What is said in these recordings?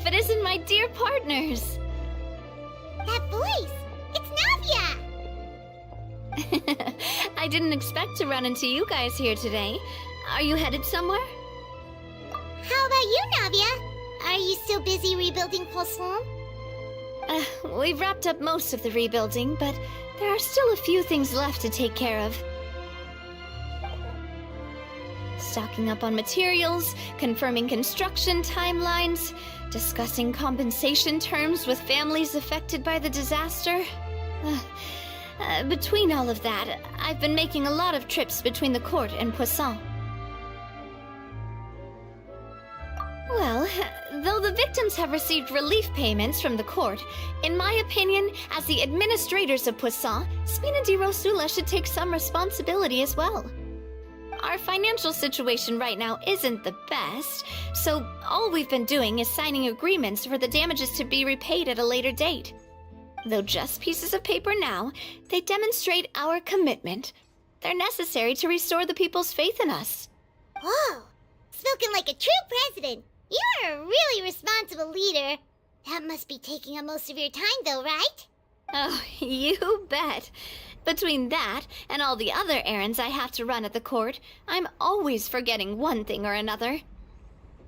if it isn't my dear partners? That voice! It's Navia! I didn't expect to run into you guys here today. Are you headed somewhere? How about you, Navia? Are you still busy rebuilding Poisson? We've wrapped up most of the rebuilding, but there are still a few things left to take care of. Stocking up on materials, confirming construction timelines, discussing compensation terms with families affected by the disaster. Between all of that, I've been making a lot of trips between the court and Poisson. Well, though the victims have received relief payments from the court, in my opinion, as the administrators of Poisson, Spina di Rosula should take some responsibility as well. Our financial situation right now isn't the best, so all we've been doing is signing agreements for the damages to be repaid at a later date. Though just pieces of paper now, they demonstrate our commitment. They're necessary to restore the people's faith in us. Whoa! Spoken like a true president! You're a really responsible leader. That must be taking up most of your time, though, right? Oh, you bet. Between that and all the other errands I have to run at the court, I'm always forgetting one thing or another.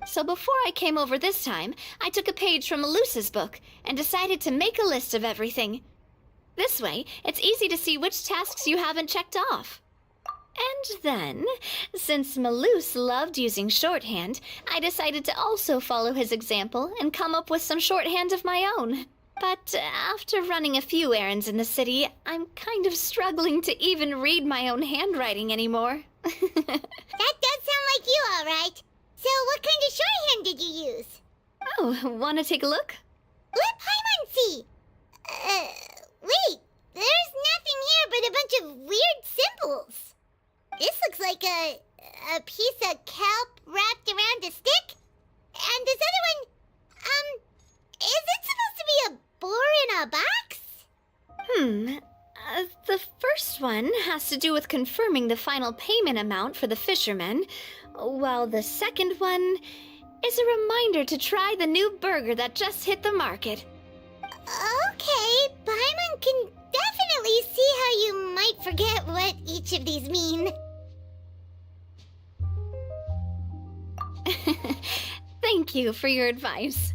So before I came over this time, I took a page from Melusa's book and decided to make a list of everything. This way, it's easy to see which tasks you haven't checked off. And then, since Melus loved using shorthand, I decided to also follow his example and come up with some shorthand of my own. But after running a few errands in the city, I'm kind of struggling to even read my own handwriting anymore. That does sound like you, all right. So what kind of shorthand did you use? Oh, want to take a look? Let Paimon see. Wait, there's nothing here but a bunch of weird symbols. This looks like a piece of kelp wrapped around a stick. And this other one, is it supposed to be a boar in a box? The first one has to do with confirming the final payment amount for the fishermen, while the second one is a reminder to try the new burger that just hit the market. Okay, Paimon can definitely see how you might forget what each of these mean. Thank you for your advice.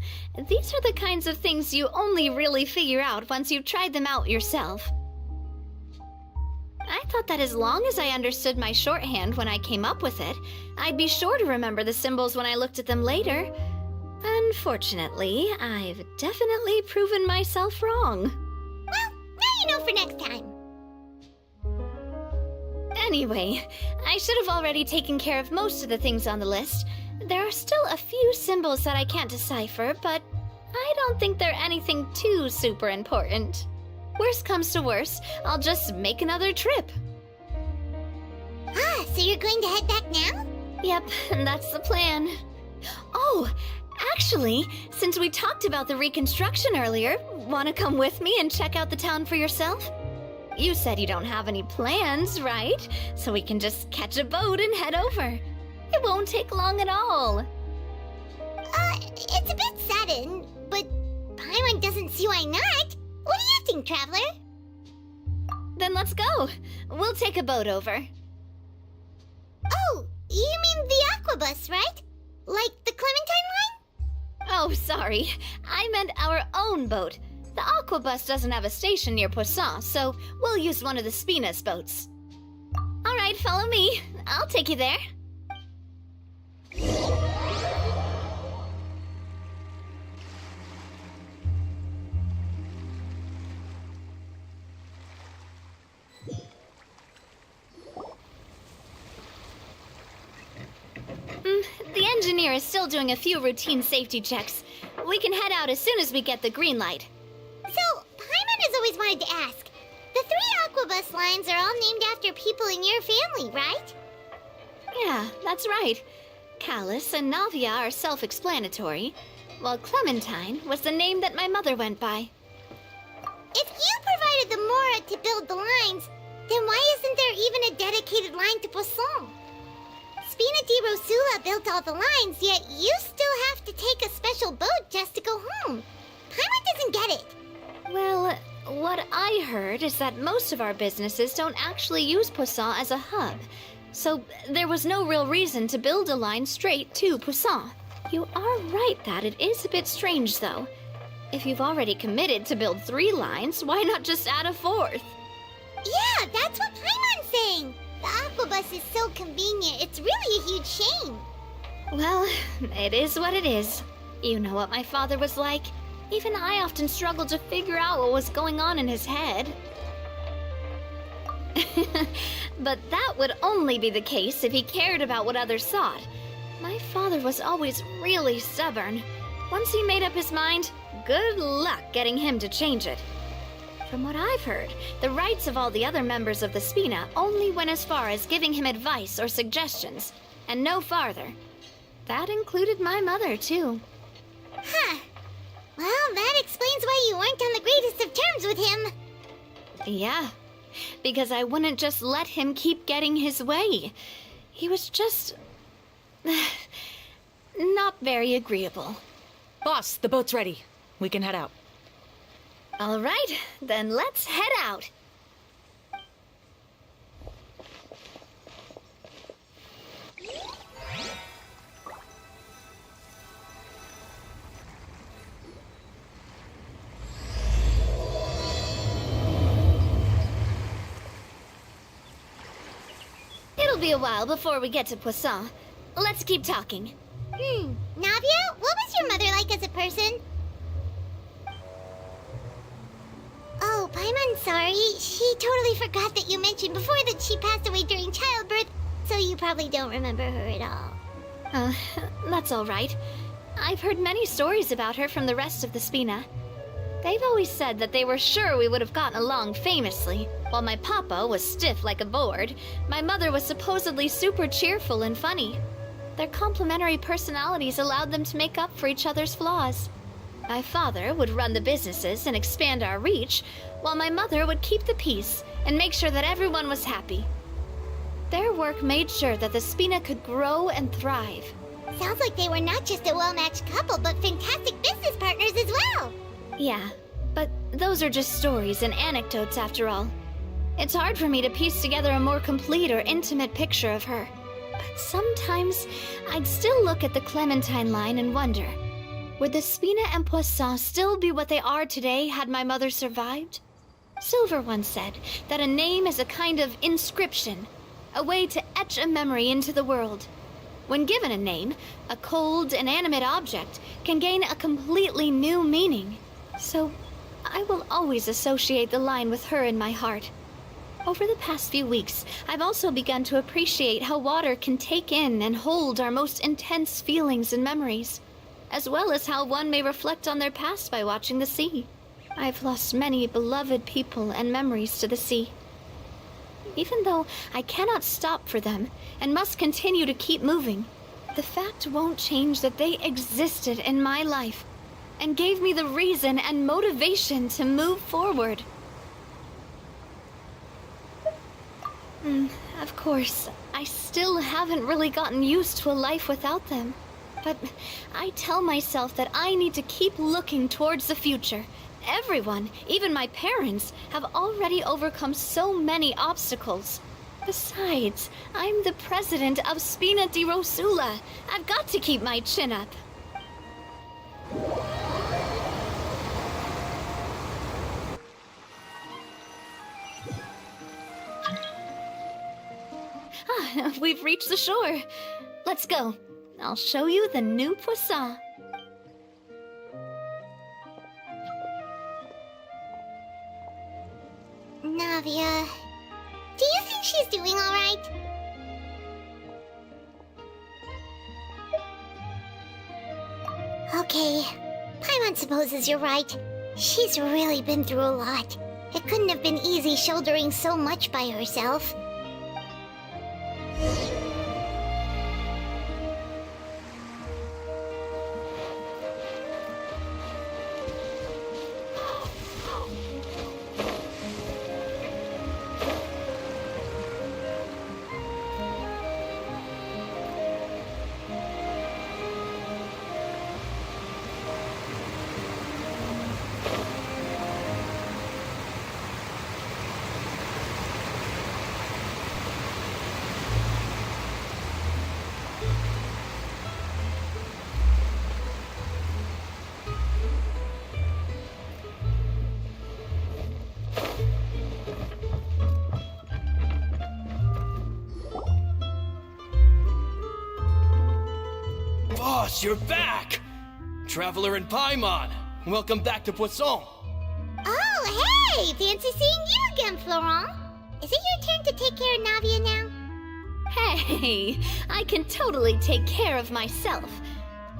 These are the kinds of things you only really figure out once you've tried them out yourself. I thought that as long as I understood my shorthand when I came up with it, I'd be sure to remember the symbols when I looked at them later. Unfortunately, I've definitely proven myself wrong. Well, now you know for next time. Anyway, I should have already taken care of most of the things on the list. There are still a few symbols that I can't decipher, but I don't think they're anything too super important. Worst comes to worst, I'll just make another trip. Ah, so you're going to head back now? Yep, that's the plan. Oh, actually, since we talked about the reconstruction earlier, want to come with me and check out the town for yourself? You said you don't have any plans, right? So we can just catch a boat and head over. It won't take long at all. It's a bit sudden, but Paimon doesn't see why not. What do you think, Traveler? Then let's go. We'll take a boat over. Oh, you mean the Aquabus, right? Like the Clementine line? Oh, sorry. I meant our own boat. The Aquabus doesn't have a station near Poisson, so we'll use one of the Spina's boats. All right, follow me. I'll take you there. The engineer is still doing a few routine safety checks. We can head out as soon as we get the green light. So, Paimon has always wanted to ask. The 3 Aquabus lines are all named after people in your family, right? Yeah, that's right. Callus and Navia are self-explanatory, while Clementine was the name that my mother went by. If you provided the Mora to build the lines, then why isn't there even a dedicated line to Poisson? Spina di Rosula built all the lines, yet you still have to take a special boat just to go home. Paimon doesn't get it. Well, what I heard is that most of our businesses don't actually use Poisson as a hub. So there was no real reason to build a line straight to Poisson. You are right that it is a bit strange, though. If you've already committed to build 3 lines, why not just add a 4th? Yeah, that's what Paimon's saying. The aquabus is so convenient, it's really a huge shame. Well, it is what it is. You know what my father was like. Even I often struggled to figure out what was going on in his head. But that would only be the case if he cared about what others thought. My father was always really stubborn. Once he made up his mind, good luck getting him to change it. From what I've heard, the rights of all the other members of the Spina only went as far as giving him advice or suggestions, and no farther. That included my mother, too. Huh. Well, that explains why you weren't on the greatest of terms with him. Yeah, because I wouldn't just let him keep getting his way. He was just... not very agreeable. Boss, the boat's ready. We can head out. All right, then let's head out. It'll be a while before we get to Poisson. Let's keep talking. Navia, what was your mother like as a person? Oh, Paimon's sorry. She totally forgot that you mentioned before that she passed away during childbirth, so you probably don't remember her at all. That's all right. I've heard many stories about her from the rest of the Spina. They've always said that they were sure we would have gotten along famously. While my papa was stiff like a board, my mother was supposedly super cheerful and funny. Their complementary personalities allowed them to make up for each other's flaws. My father would run the businesses and expand our reach, while my mother would keep the peace and make sure that everyone was happy. Their work made sure that the Spina could grow and thrive. Sounds like they were not just a well-matched couple, but fantastic business partners as well. Yeah, but those are just stories and anecdotes after all. It's hard for me to piece together a more complete or intimate picture of her. But sometimes I'd still look at the Clementine line and wonder, would the Spina and Poisson still be what they are today had my mother survived? Silver once said that a name is a kind of inscription, a way to etch a memory into the world. When given a name, a cold, inanimate object can gain a completely new meaning. So, I will always associate the line with her in my heart. Over the past few weeks, I've also begun to appreciate how water can take in and hold our most intense feelings and memories, as well as how one may reflect on their past by watching the sea. I've lost many beloved people and memories to the sea. Even though I cannot stop for them and must continue to keep moving, the fact won't change that they existed in my life and gave me the reason and motivation to move forward. Of course, I still haven't really gotten used to a life without them. But I tell myself that I need to keep looking towards the future. Everyone, even my parents, have already overcome so many obstacles. Besides, I'm the president of Spina di Rosula. I've got to keep my chin up. We've reached the shore. Let's go. I'll show you the new Poisson. Navia, do you think she's doing all right? Okay, Paimon supposes you're right. She's really been through a lot. It couldn't have been easy shouldering so much by herself. Boss, you're back! Traveler and Paimon, welcome back to Poisson. Oh, hey! Fancy seeing you again, Florent. Is it your turn to take care of Navia now? Hey, I can totally take care of myself.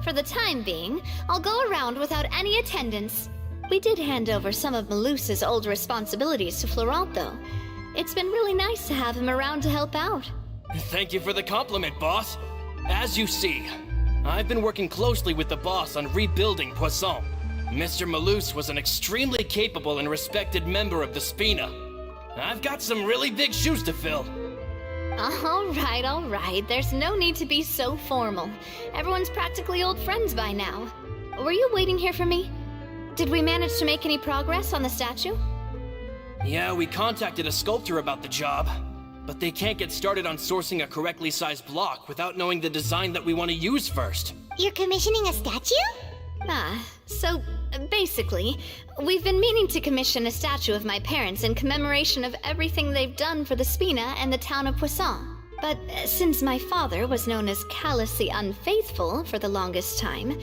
For the time being, I'll go around without any attendance. We did hand over some of Malus's old responsibilities to Florent, though. It's been really nice to have him around to help out. Thank you for the compliment, boss. As you see, I've been working closely with the boss on rebuilding Poisson. Mr. Malus was an extremely capable and respected member of the Spina. I've got some really big shoes to fill. All right. There's no need to be so formal. Everyone's practically old friends by now. Were you waiting here for me? Did we manage to make any progress on the statue? Yeah, we contacted a sculptor about the job, but they can't get started on sourcing a correctly sized block without knowing the design that we want to use first. You're commissioning a statue? So basically, we've been meaning to commission a statue of my parents in commemoration of everything they've done for the Spina and the town of Poisson. But since my father was known as callously unfaithful for the longest time,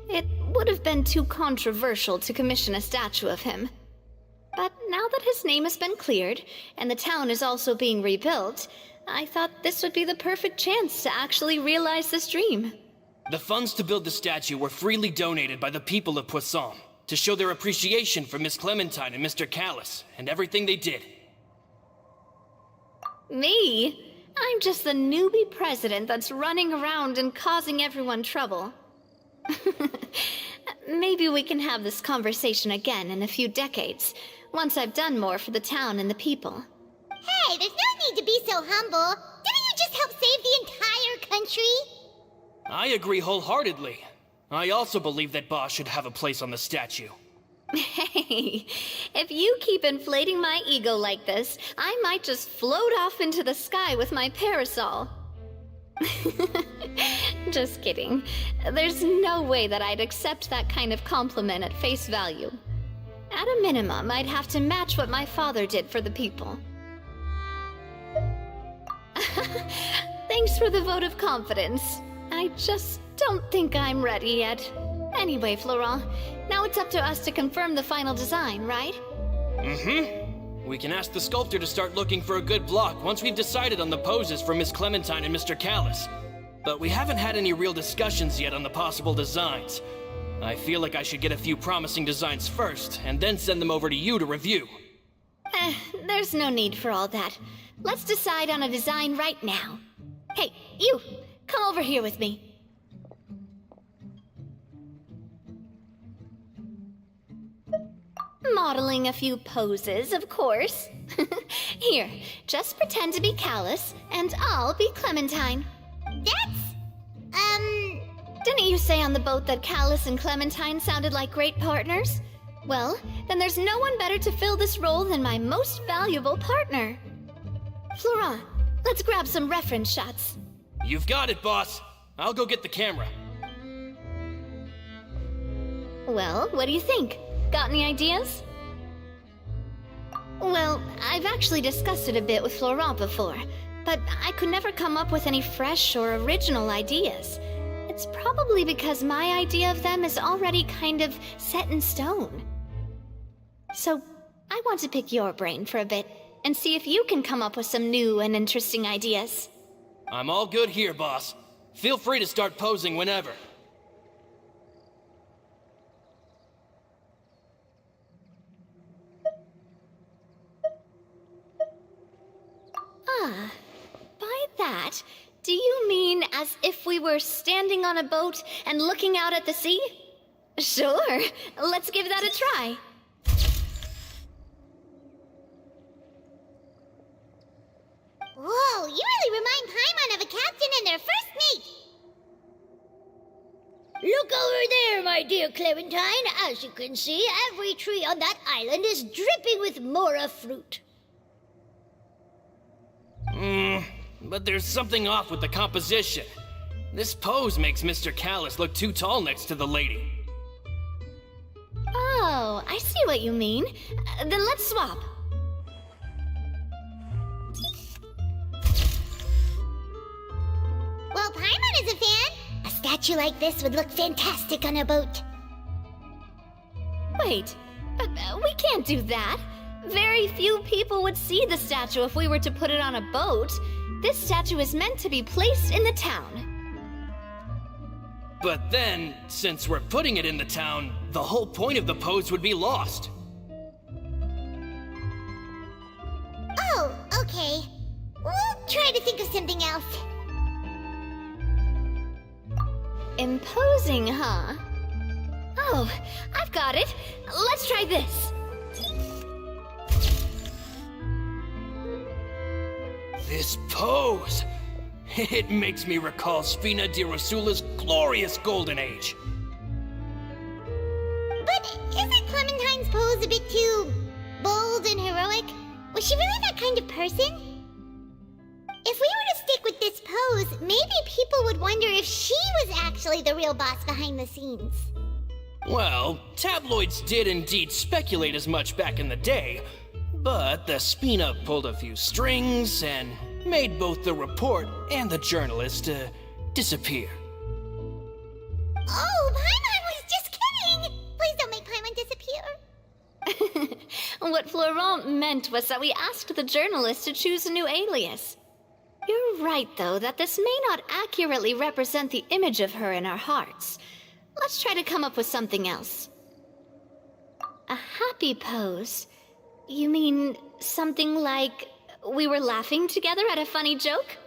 it would have been too controversial to commission a statue of him. But now that his name has been cleared, and the town is also being rebuilt, I thought this would be the perfect chance to actually realize this dream. The funds to build the statue were freely donated by the people of Poisson to show their appreciation for Miss Clementine and Mr. Callus and everything they did. Me? I'm just the newbie president that's running around and causing everyone trouble. Maybe we can have this conversation again in a few decades, once I've done more for the town and the people. Hey, there's no need to be so humble. Didn't you just help save the entire country? I agree wholeheartedly. I also believe that Boss should have a place on the statue. Hey, if you keep inflating my ego like this, I might just float off into the sky with my parasol. Just kidding. There's no way that I'd accept that kind of compliment at face value. At a minimum, I'd have to match what my father did for the people. Thanks for the vote of confidence. I just don't think I'm ready yet. Anyway, Florent, now it's up to us to confirm the final design, right? We can ask the sculptor to start looking for a good block once we've decided on the poses for Miss Clementine and Mr. Callus. But we haven't had any real discussions yet on the possible designs. I feel like I should get a few promising designs first, and then send them over to you to review. There's no need for all that. Let's decide on a design right now. Hey, you! Come over here with me. Modeling a few poses, of course. Here, just pretend to be Callus, and I'll be Clementine. Didn't you say on the boat that Callus and Clementine sounded like great partners? Well, then there's no one better to fill this role than my most valuable partner. Florent, let's grab some reference shots. You've got it, boss. I'll go get the camera. Well, what do you think? Got any ideas? Well, I've actually discussed it a bit with Florent before, but I could never come up with any fresh or original ideas. It's probably because my idea of them is already kind of set in stone. So, I want to pick your brain for a bit, and see if you can come up with some new and interesting ideas. I'm all good here, boss. Feel free to start posing whenever. By that, do you mean as if we were standing on a boat and looking out at the sea? Sure, let's give that a try. Whoa, you really remind Paimon of a captain and their first mate. Look over there, my dear Clementine. As you can see, every tree on that island is dripping with mora fruit. But there's something off with the composition. This pose makes Mr. Callus look too tall next to the lady. Oh, I see what you mean. Then let's swap. Well, Paimon is a fan. A statue statue like this would look fantastic on a boat. Wait, but we can't do that. Very few people would see the statue if we were to put it on a boat. This statue is meant to be placed in the town. But then, since we're putting it in the town, the whole point of the pose would be lost. Oh, okay. We'll try to think of something else. Imposing, huh? Oh, I've got it. Let's try this. This pose! It makes me recall Spina di Rosula's glorious golden age. But isn't Clementine's pose a bit too bold and heroic? Was she really that kind of person? If we were to stick with this pose, maybe people would wonder if she was actually the real boss behind the scenes. Well, tabloids did indeed speculate as much back in the day, but the Spina pulled a few strings and made both the report and the journalist disappear. Oh, Paimon was just kidding! Please don't make Paimon disappear. What Florent meant was that we asked the journalist to choose a new alias. You're right, though, that this may not accurately represent the image of her in our hearts. Let's try to come up with something else. A happy pose? You mean something like we were laughing together at a funny joke?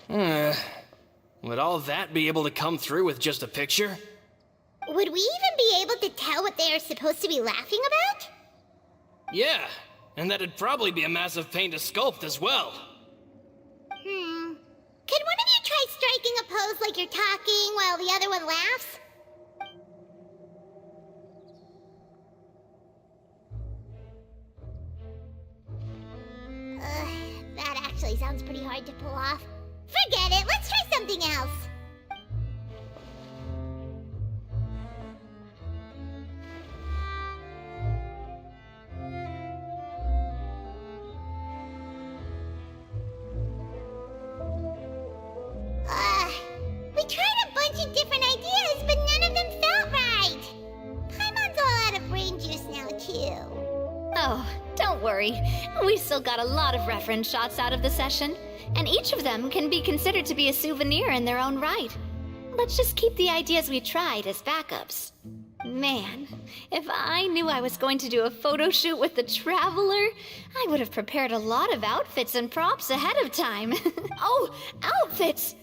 Would all that be able to come through with just a picture? Would we even be able to tell what they are supposed to be laughing about? Yeah, and that'd probably be a massive pain to sculpt as well. Could one of you try striking a pose like you're talking while the other one laughs? That actually sounds pretty hard to pull off. Forget it, let's try something else. We tried a bunch of different ideas, but none of them felt right. Paimon's all out of brain juice now, too. Oh, don't worry. We still got a lot of reference shots out of the session, and each of them can be considered to be a souvenir in their own right. Let's just keep the ideas we tried as backups. Man, if I knew I was going to do a photo shoot with the Traveler, I would have prepared a lot of outfits and props ahead of time. Oh, outfits!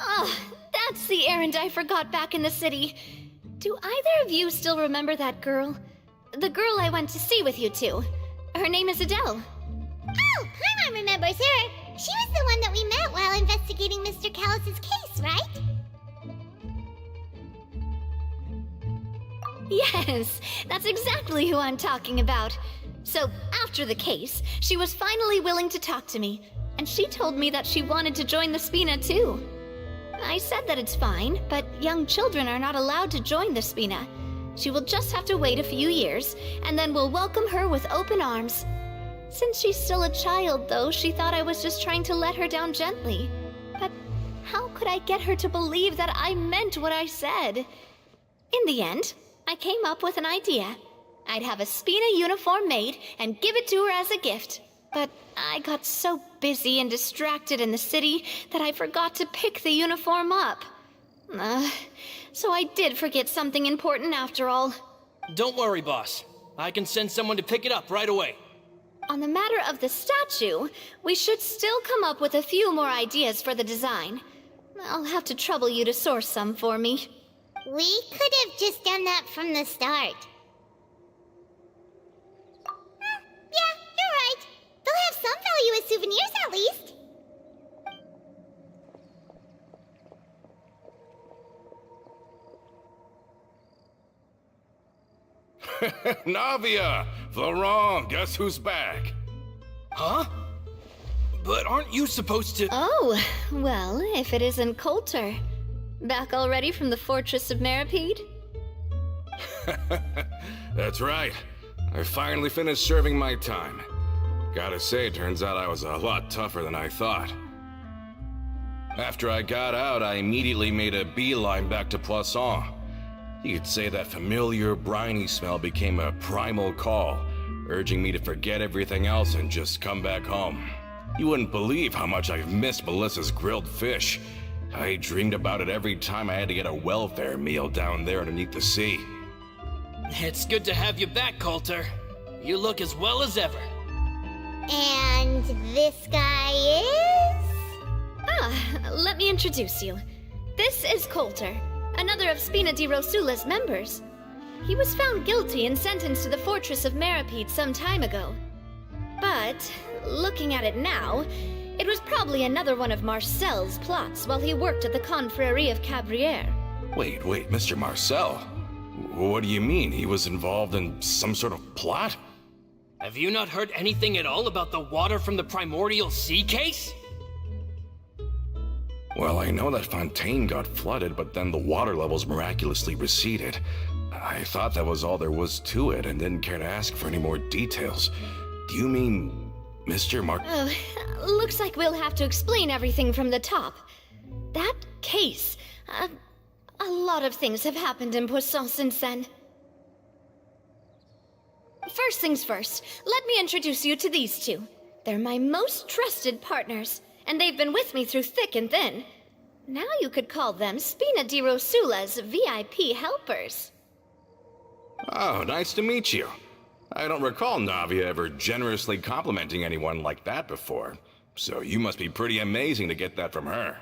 Oh, that's the errand I forgot back in the city. Do either of you still remember that girl? The girl I went to see with you two. Her name is Adele. Oh, Paimon remembers her. She was the one that we met while investigating Mr. Callus's case, right? Yes, that's exactly who I'm talking about. So, after the case, she was finally willing to talk to me, and she told me that she wanted to join the Spina too. I said that it's fine, but young children are not allowed to join the Spina. She will just have to wait a few years, and then we'll welcome her with open arms. Since she's still a child, though, she thought I was just trying to let her down gently. But how could I get her to believe that I meant what I said? In the end, I came up with an idea. I'd have a Spina uniform made and give it to her as a gift. But I got so busy and distracted in the city that I forgot to pick the uniform up. So I did forget something important after all. Don't worry, boss. I can send someone to pick it up right away. On the matter of the statue, we should still come up with a few more ideas for the design. I'll have to trouble you to source some for me. We could have just done that from the start. Yeah, you're right. They'll have some value as souvenirs at least. Navia! Florent, guess who's back? Huh? But aren't you supposed to— Oh, well, if it isn't Coulter. Back already from the Fortress of Meripede? That's right. I finally finished serving my time. Gotta say, turns out I was a lot tougher than I thought. After I got out, I immediately made a beeline back to Poisson. You could say that familiar, briny smell became a primal call, urging me to forget everything else and just come back home. You wouldn't believe how much I've missed Melissa's grilled fish. I dreamed about it every time I had to get a welfare meal down there underneath the sea. It's good to have you back, Coulter. You look as well as ever. And this guy is? Let me introduce you. This is Coulter, another of Spina di Rosula's members. He was found guilty and sentenced to the Fortress of Meripede some time ago. But, looking at it now, it was probably another one of Marcel's plots while he worked at the Confrérie of Cabrières. Wait, Mr. Marcel? What do you mean? He was involved in some sort of plot? Have you not heard anything at all about the water from the primordial sea case? Well, I know that Fontaine got flooded, but then the water levels miraculously receded. I thought that was all there was to it and didn't care to ask for any more details. Do you mean Mr. Oh, looks like we'll have to explain everything from the top. That case, a lot of things have happened in Poisson since then. First things first, let me introduce you to these two. They're my most trusted partners, and they've been with me through thick and thin. Now you could call them Spina di Rosula's VIP helpers. Oh, nice to meet you. I don't recall Navia ever generously complimenting anyone like that before, so you must be pretty amazing to get that from her.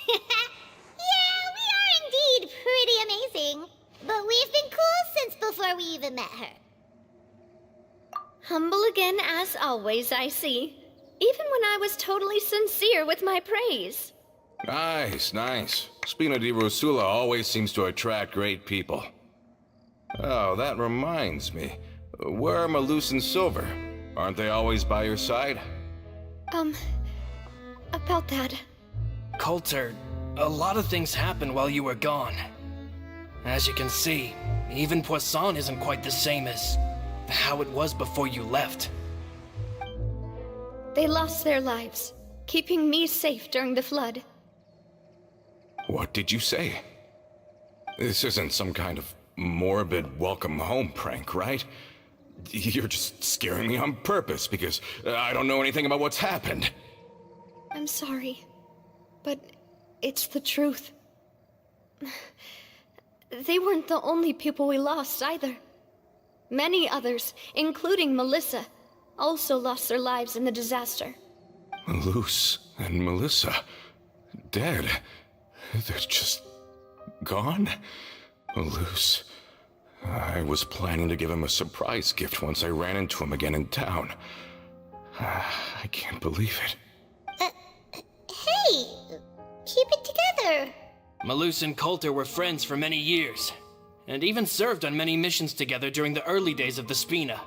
Yeah, we are indeed pretty amazing. But we've been cool since before we even met her. Humble again as always, I see. Even when I was totally sincere with my praise. Nice. Spina di Rosula always seems to attract great people. Oh, that reminds me. Where are Malus and Silver? Aren't they always by your side? About that. Coulter, a lot of things happened while you were gone. As you can see, even Poisson isn't quite the same as how it was before you left. They lost their lives, keeping me safe during the flood. What did you say? This isn't some kind of morbid welcome home prank, right? You're just scaring me on purpose because I don't know anything about what's happened. I'm sorry, but it's the truth. They weren't the only people we lost either. Many others, including Melissa, also lost their lives in the disaster. Malus and Melissa, dead. They're just gone? Malus. I was planning to give him a surprise gift once I ran into him again in town. I can't believe it. Hey, keep it together. Malus and Coulter were friends for many years, and even served on many missions together during the early days of the Spina.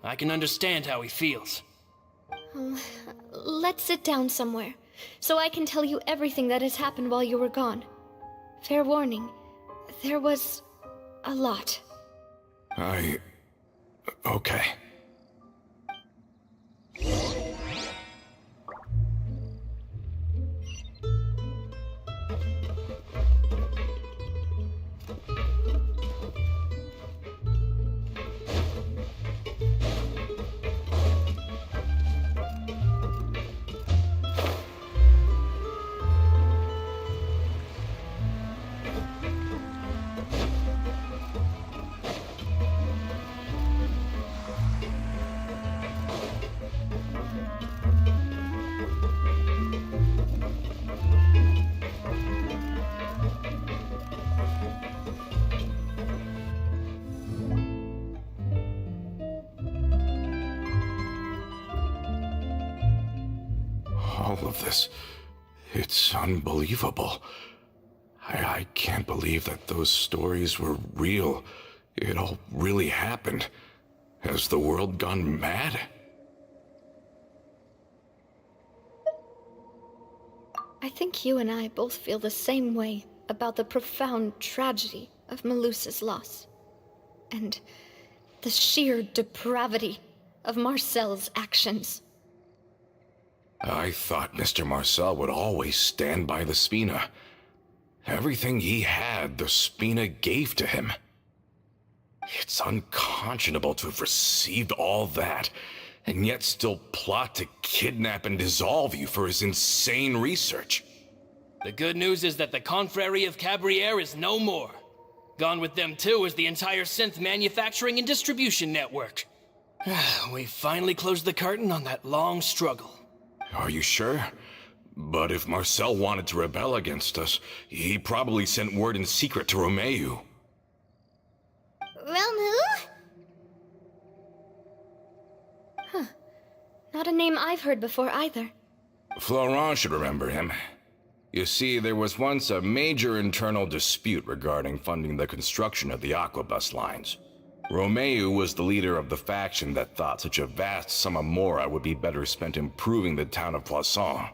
I can understand how he feels. Let's sit down somewhere, so I can tell you everything that has happened while you were gone. Fair warning, there was a lot. Okay. All of this, it's unbelievable. I can't believe that those stories were real. It all really happened. Has the world gone mad? I think you and I both feel the same way about the profound tragedy of Melusa's loss. And the sheer depravity of Marcel's actions. I thought Mr. Marcel would always stand by the Spina. Everything he had, the Spina gave to him. It's unconscionable to have received all that, and yet still plot to kidnap and dissolve you for his insane research. The good news is that the Confrérie of Cabriere is no more. Gone with them too is the entire synth manufacturing and distribution network. We finally closed the curtain on that long struggle. Are you sure? But if Marcel wanted to rebel against us, he probably sent word in secret to Romeu. Romu? Not a name I've heard before either. Florent should remember him. You see, there was once a major internal dispute regarding funding the construction of the Aquabus lines. Romeu was the leader of the faction that thought such a vast sum of mora would be better spent improving the town of Poisson.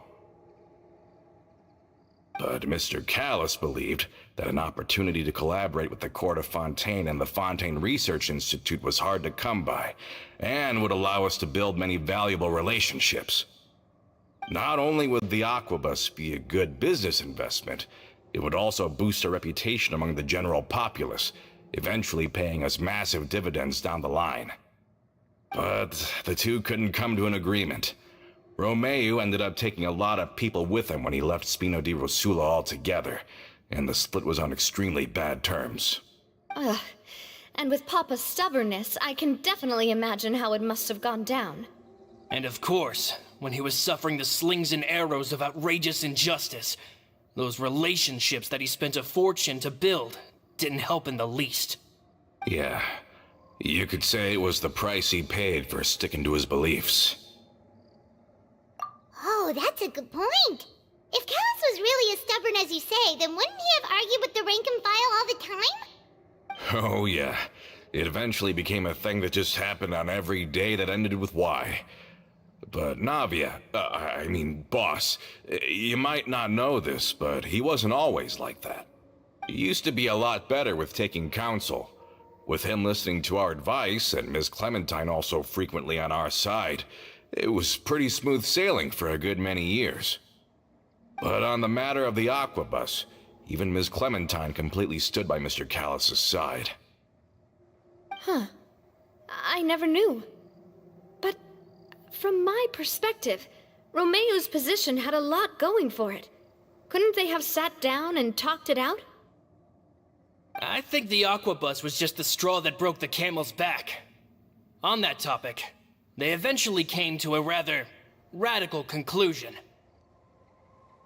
But Mr. Callis believed that an opportunity to collaborate with the Court of Fontaine and the Fontaine Research Institute was hard to come by, and would allow us to build many valuable relationships. Not only would the Aquabus be a good business investment, it would also boost our reputation among the general populace, eventually paying us massive dividends down the line. But the two couldn't come to an agreement. Romeu ended up taking a lot of people with him when he left Spino di Rosula altogether, and the split was on extremely bad terms. Ugh. And with Papa's stubbornness, I can definitely imagine how it must have gone down. And of course, when he was suffering the slings and arrows of outrageous injustice, those relationships that he spent a fortune to build didn't help in the least. Yeah, you could say it was the price he paid for sticking to his beliefs. Oh, that's a good point. If Callis was really as stubborn as you say, then wouldn't he have argued with the rank and file all the time? Oh yeah, it eventually became a thing that just happened on every day that ended with Y. But Navia, boss, you might not know this, but he wasn't always like that. He used to be a lot better with taking counsel. With him listening to our advice, and Ms. Clementine also frequently on our side, it was pretty smooth sailing for a good many years. But on the matter of the Aquabus, even Ms. Clementine completely stood by Mr. Callis' side. Huh. I never knew. But from my perspective, Romeu's position had a lot going for it. Couldn't they have sat down and talked it out? I think the Aquabus was just the straw that broke the camel's back. On that topic, they eventually came to a rather radical conclusion.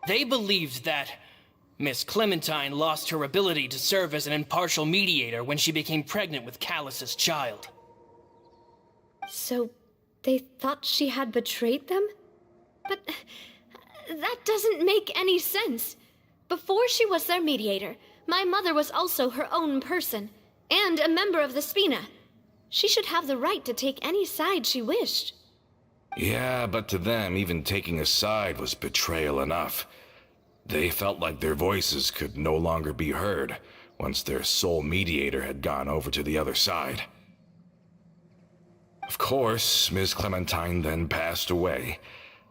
They believed that Miss Clementine lost her ability to serve as an impartial mediator when she became pregnant with Callus's child. So they thought she had betrayed them? But that doesn't make any sense. Before she was their mediator, my mother was also her own person, and a member of the Spina. She should have the right to take any side she wished. Yeah, but to them, even taking a side was betrayal enough. They felt like their voices could no longer be heard once their sole mediator had gone over to the other side. Of course, Ms. Clementine then passed away,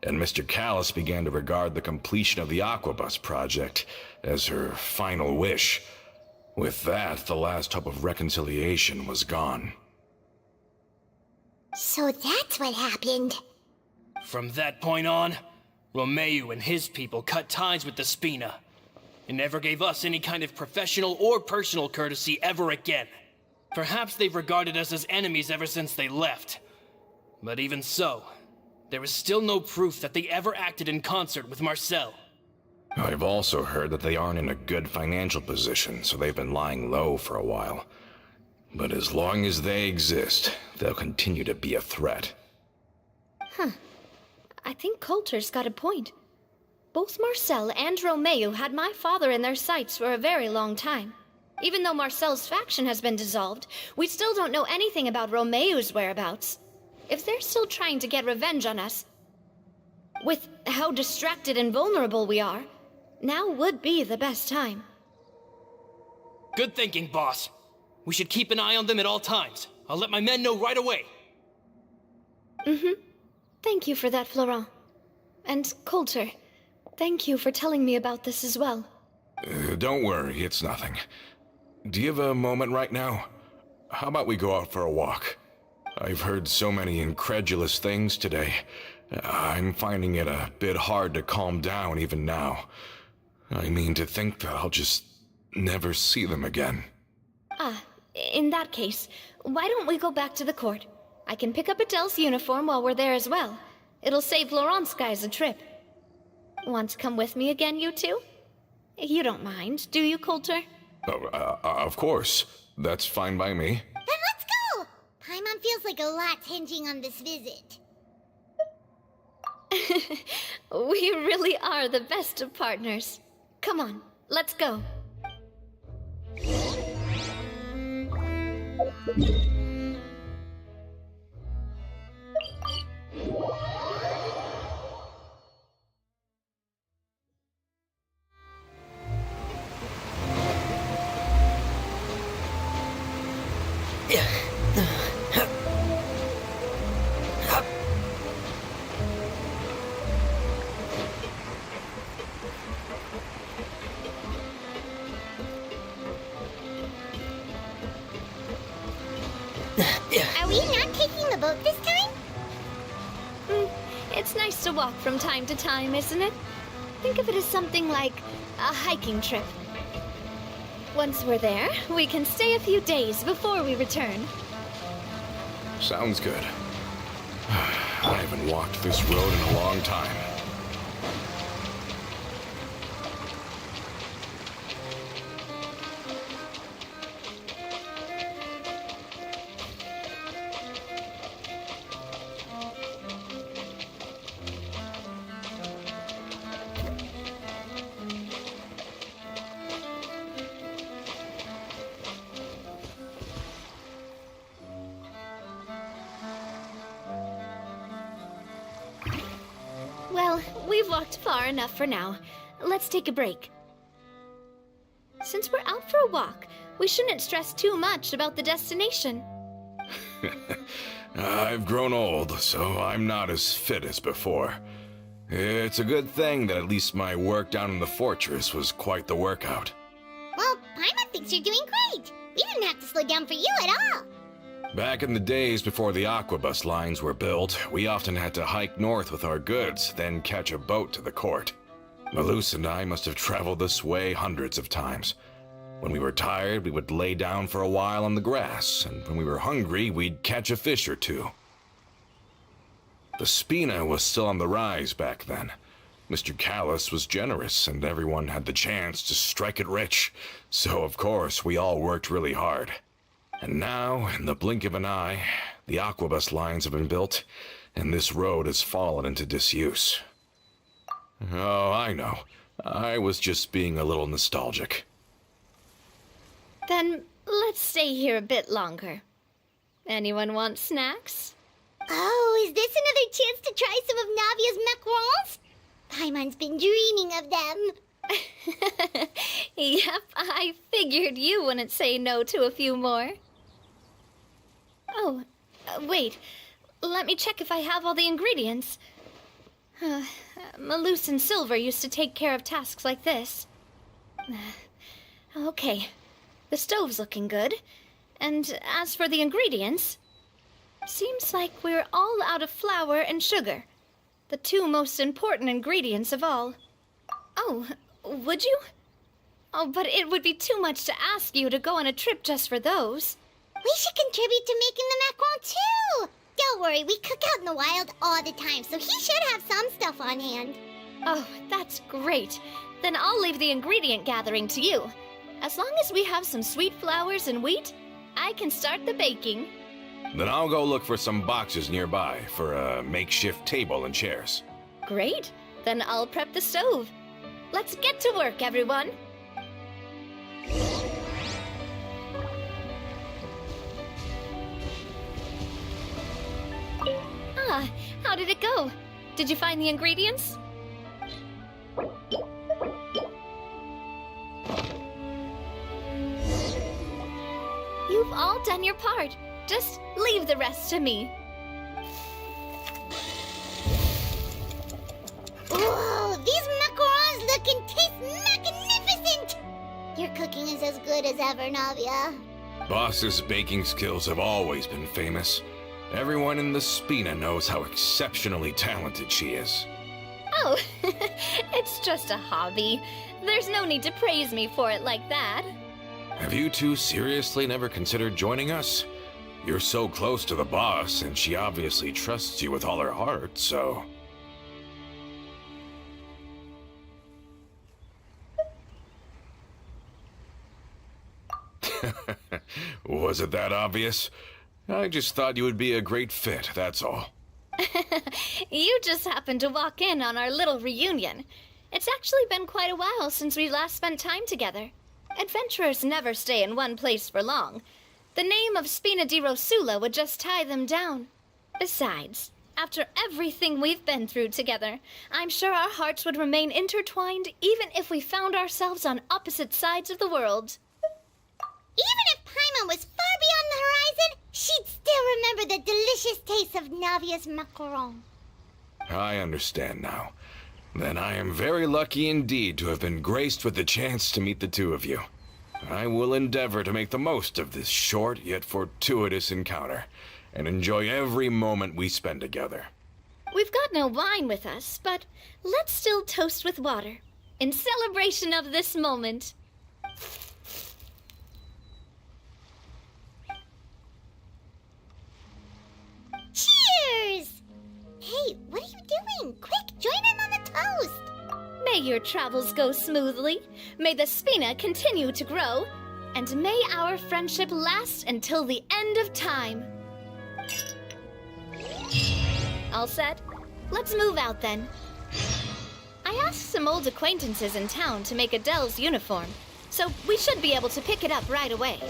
and Mr. Callis began to regard the completion of the Aquabus project as her final wish. With that, the last hope of reconciliation was gone. So that's what happened. From that point on, Romeu and his people cut ties with the Spina, and never gave us any kind of professional or personal courtesy ever again. Perhaps they've regarded us as enemies ever since they left. But even so, there is still no proof that they ever acted in concert with Marcel. I've also heard that they aren't in a good financial position, so they've been lying low for a while. But as long as they exist, they'll continue to be a threat. I think Coulter's got a point. Both Marcel and Romeu had my father in their sights for a very long time. Even though Marcel's faction has been dissolved, we still don't know anything about Romeu's whereabouts. If they're still trying to get revenge on us, with how distracted and vulnerable we are, now would be the best time. Good thinking, boss. We should keep an eye on them at all times. I'll let my men know right away. Thank you for that, Florent. And Coulter, thank you for telling me about this as well. Don't worry, it's nothing. Do you have a moment right now? How about we go out for a walk? I've heard so many incredulous things today. I'm finding it a bit hard to calm down even now. I mean, to think that I'll just never see them again. In that case, why don't we go back to the court? I can pick up Adele's uniform while we're there as well. It'll save Laurent's guys a trip. Want to come with me again, you two? You don't mind, do you, Coulter? Of course. That's fine by me. Then let's go! Paimon feels like a lot's hinging on this visit. We really are the best of partners. Come on, let's go. Are we not taking the boat this time? It's nice to walk from time to time, isn't it? Think of it as something like a hiking trip. Once we're there, we can stay a few days before we return. Sounds good. I haven't walked this road in a long time. Well, we've walked far enough for now. Let's take a break. Since we're out for a walk, we shouldn't stress too much about the destination. I've grown old, so I'm not as fit as before. It's a good thing that at least my work down in the fortress was quite the workout. Well, Paimon thinks you're doing great. We didn't have to slow down for you at all. Back in the days before the aquabus lines were built, we often had to hike north with our goods, then catch a boat to the court. Malus and I must have traveled this way hundreds of times. When we were tired, we would lay down for a while on the grass, and when we were hungry, we'd catch a fish or two. The Spina was still on the rise back then. Mr. Callis was generous, and everyone had the chance to strike it rich, so of course we all worked really hard. And now, in the blink of an eye, the aquabus lines have been built, and this road has fallen into disuse. Oh, I know. I was just being a little nostalgic. Then let's stay here a bit longer. Anyone want snacks? Oh, is this another chance to try some of Navia's macarons? Paimon's been dreaming of them. Yep, I figured you wouldn't say no to a few more. Oh, wait. Let me check if I have all the ingredients. Malus and Silver used to take care of tasks like this. Okay, the stove's looking good. And as for the ingredients, seems like we're all out of flour and sugar, the two most important ingredients of all. Oh, would you? Oh, but it would be too much to ask you to go on a trip just for those. We should contribute to making the macaron too. Don't worry, we cook out in the wild all the time, so he should have some stuff on hand. Oh, that's great. Then I'll leave the ingredient gathering to you. As long as we have some sweet flours and wheat, I can start the baking. Then I'll go look for some boxes nearby for a makeshift table and chairs. Great. Then I'll prep the stove. Let's get to work, everyone. How did it go? Did you find the ingredients? You've all done your part. Just leave the rest to me. Your cooking is as good as ever, Navia. Boss's baking skills have always been famous. Everyone in the Spina knows how exceptionally talented she is. Oh, it's just a hobby. There's no need to praise me for it like that. Have you two seriously never considered joining us? You're so close to the boss, and she obviously trusts you with all her heart, so... Was it that obvious? I just thought you would be a great fit, that's all. You just happened to walk in on our little reunion. It's actually been quite a while since we last spent time together. Adventurers never stay in one place for long. The name of Spina di Rosula would just tie them down. Besides, after everything we've been through together, I'm sure our hearts would remain intertwined even if we found ourselves on opposite sides of the world. Even if Paimon was far beyond the horizon, she'd still remember the delicious taste of Navia's macaron. I understand now. Then I am very lucky indeed to have been graced with the chance to meet the two of you. I will endeavor to make the most of this short yet fortuitous encounter, and enjoy every moment we spend together. We've got no wine with us, but let's still toast with water, in celebration of this moment. Cheers! Hey, what are you doing? Quick, join in on the toast! May your travels go smoothly, may the Spina continue to grow, and may our friendship last until the end of time. All set? Let's move out then. I asked some old acquaintances in town to make Adele's uniform, so we should be able to pick it up right away.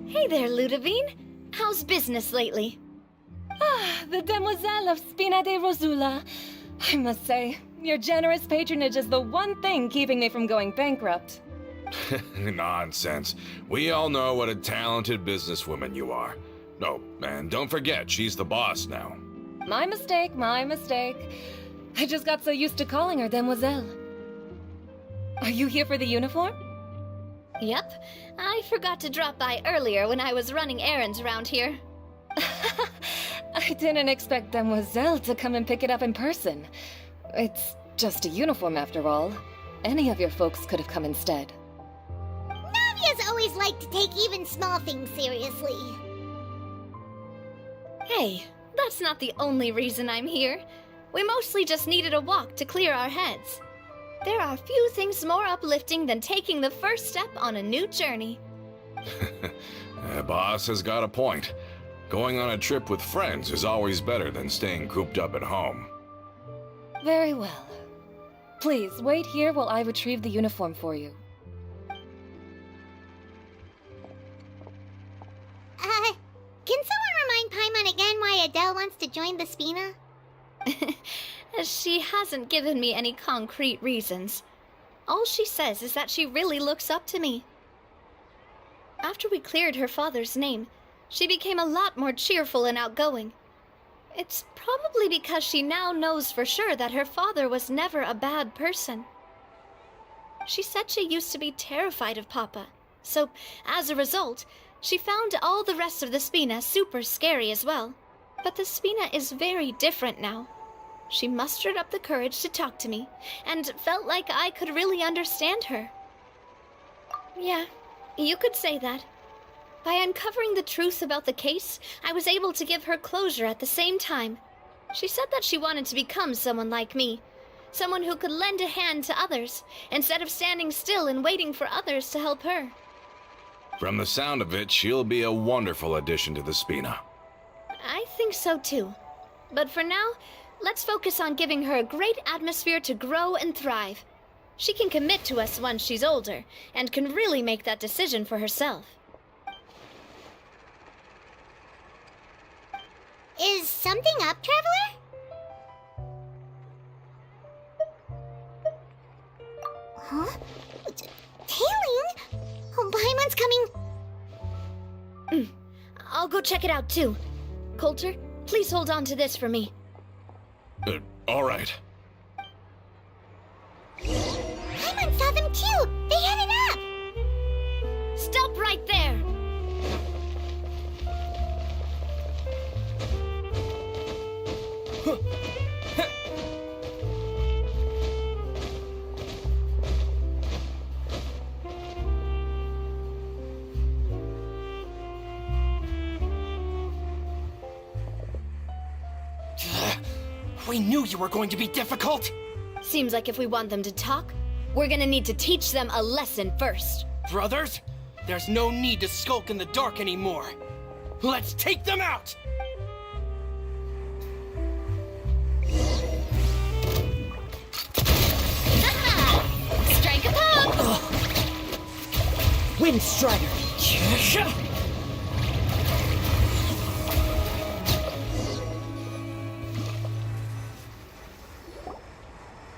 Hey there, Ludovine. How's business lately? The Demoiselle of Spina de Rosula. I must say, your generous patronage is the one thing keeping me from going bankrupt. Nonsense. We all know what a talented businesswoman you are. No, and don't forget, she's the boss now. My mistake, my mistake. I just got so used to calling her Demoiselle. Are you here for the uniform? Yep. I forgot to drop by earlier when I was running errands around here. I didn't expect Demoiselle to come and pick it up in person. It's just a uniform after all. Any of your folks could have come instead. Navia's always liked to take even small things seriously. Hey, that's not the only reason I'm here. We mostly just needed a walk to clear our heads. There are few things more uplifting than taking the first step on a new journey. The boss has got a point. Going on a trip with friends is always better than staying cooped up at home. Very well. Please, wait here while I retrieve the uniform for you. Can someone remind Paimon again why Adele wants to join the Spina? She hasn't given me any concrete reasons. All she says is that she really looks up to me. After we cleared her father's name, she became a lot more cheerful and outgoing. It's probably because she now knows for sure that her father was never a bad person. She said she used to be terrified of Papa, so as a result, she found all the rest of the Spina super scary as well. But the Spina is very different now. She mustered up the courage to talk to me, and felt like I could really understand her. Yeah, you could say that. By uncovering the truth about the case, I was able to give her closure at the same time. She said that she wanted to become someone like me, someone who could lend a hand to others, instead of standing still and waiting for others to help her. From the sound of it, she'll be a wonderful addition to the Spina. I think so too. But for now, let's focus on giving her a great atmosphere to grow and thrive. She can commit to us once she's older, and can really make that decision for herself. Is something up, Traveler? Huh? Tailing? Oh, Paimon's coming. I'll go check it out too. Coulter, please hold on to this for me. All right. Paimon saw them too! They headed up! Stop right there! We knew you were going to be difficult! Seems like if we want them to talk, we're gonna need to teach them a lesson first. Brothers, there's no need to skulk in the dark anymore. Let's take them out! Strike a pose! Wind Strider!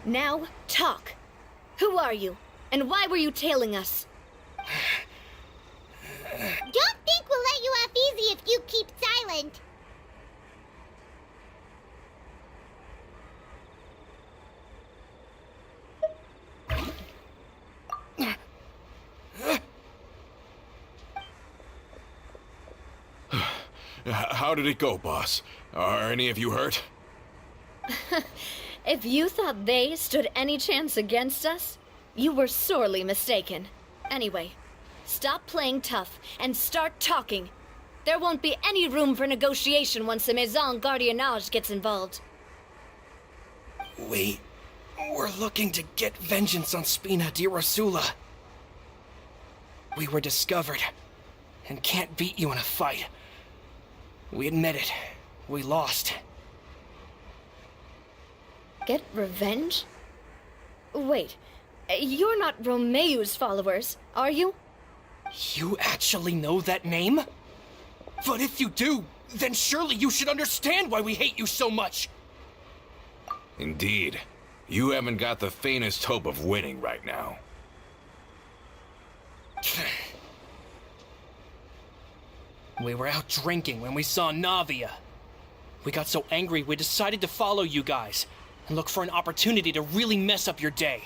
Now, talk. Who are you? And why were you tailing us? Don't think we'll let you off easy if you keep silent. How did it go, boss? Are any of you hurt? If you thought they stood any chance against us, you were sorely mistaken. Anyway, stop playing tough and start talking. There won't be any room for negotiation once the Maison Gardiennage gets involved. We're looking to get vengeance on Spina di Rosula. We were discovered and can't beat you in a fight. We admit it. We lost. Get revenge? Wait, you're not Romeu's followers, are you? You actually know that name? But if you do, then surely you should understand why we hate you so much! Indeed. You haven't got the faintest hope of winning right now. We were out drinking when we saw Navia. We got so angry we decided to follow you guys and look for an opportunity to really mess up your day.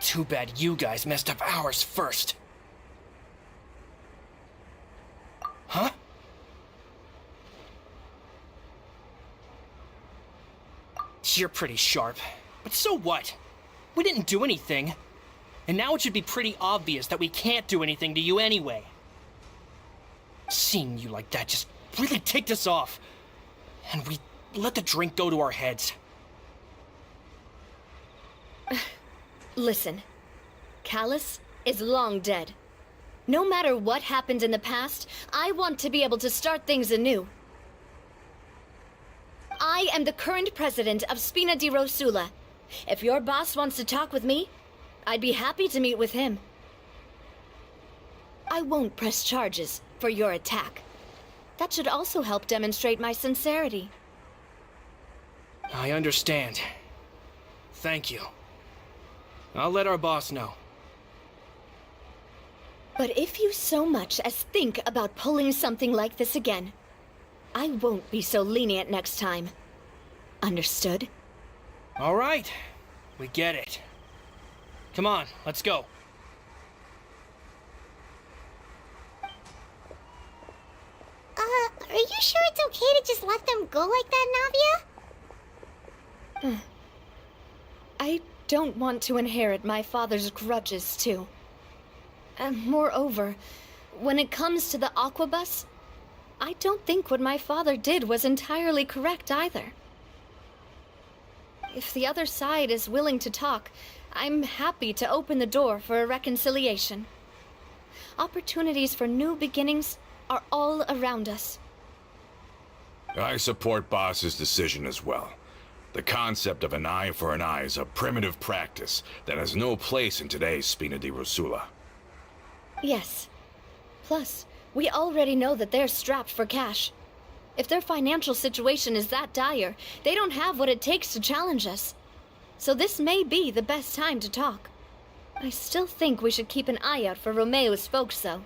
Too bad you guys messed up ours first. Huh? You're pretty sharp, but so what? We didn't do anything. And now it should be pretty obvious that we can't do anything to you anyway. Seeing you like that just really ticked us off. And we let the drink go to our heads. Listen, Callus is long dead. No matter what happened in the past, I want to be able to start things anew. I am the current president of Spina di Rosula. If your boss wants to talk with me, I'd be happy to meet with him. I won't press charges for your attack. That should also help demonstrate my sincerity. I understand. Thank you. I'll let our boss know. But if you so much as think about pulling something like this again, I won't be so lenient next time. Understood? All right. We get it. Come on, let's go. Are you sure it's okay to just let them go like that, Navia? I don't want to inherit my father's grudges, too. And moreover, when it comes to the Aquabus, I don't think what my father did was entirely correct either. If the other side is willing to talk, I'm happy to open the door for a reconciliation. Opportunities for new beginnings are all around us. I support Boss's decision as well. The concept of an eye for an eye is a primitive practice that has no place in today's Spina di Rosula. Yes. Plus, we already know that they're strapped for cash. If their financial situation is that dire, they don't have what it takes to challenge us. So this may be the best time to talk. I still think we should keep an eye out for Romeo's folks, though.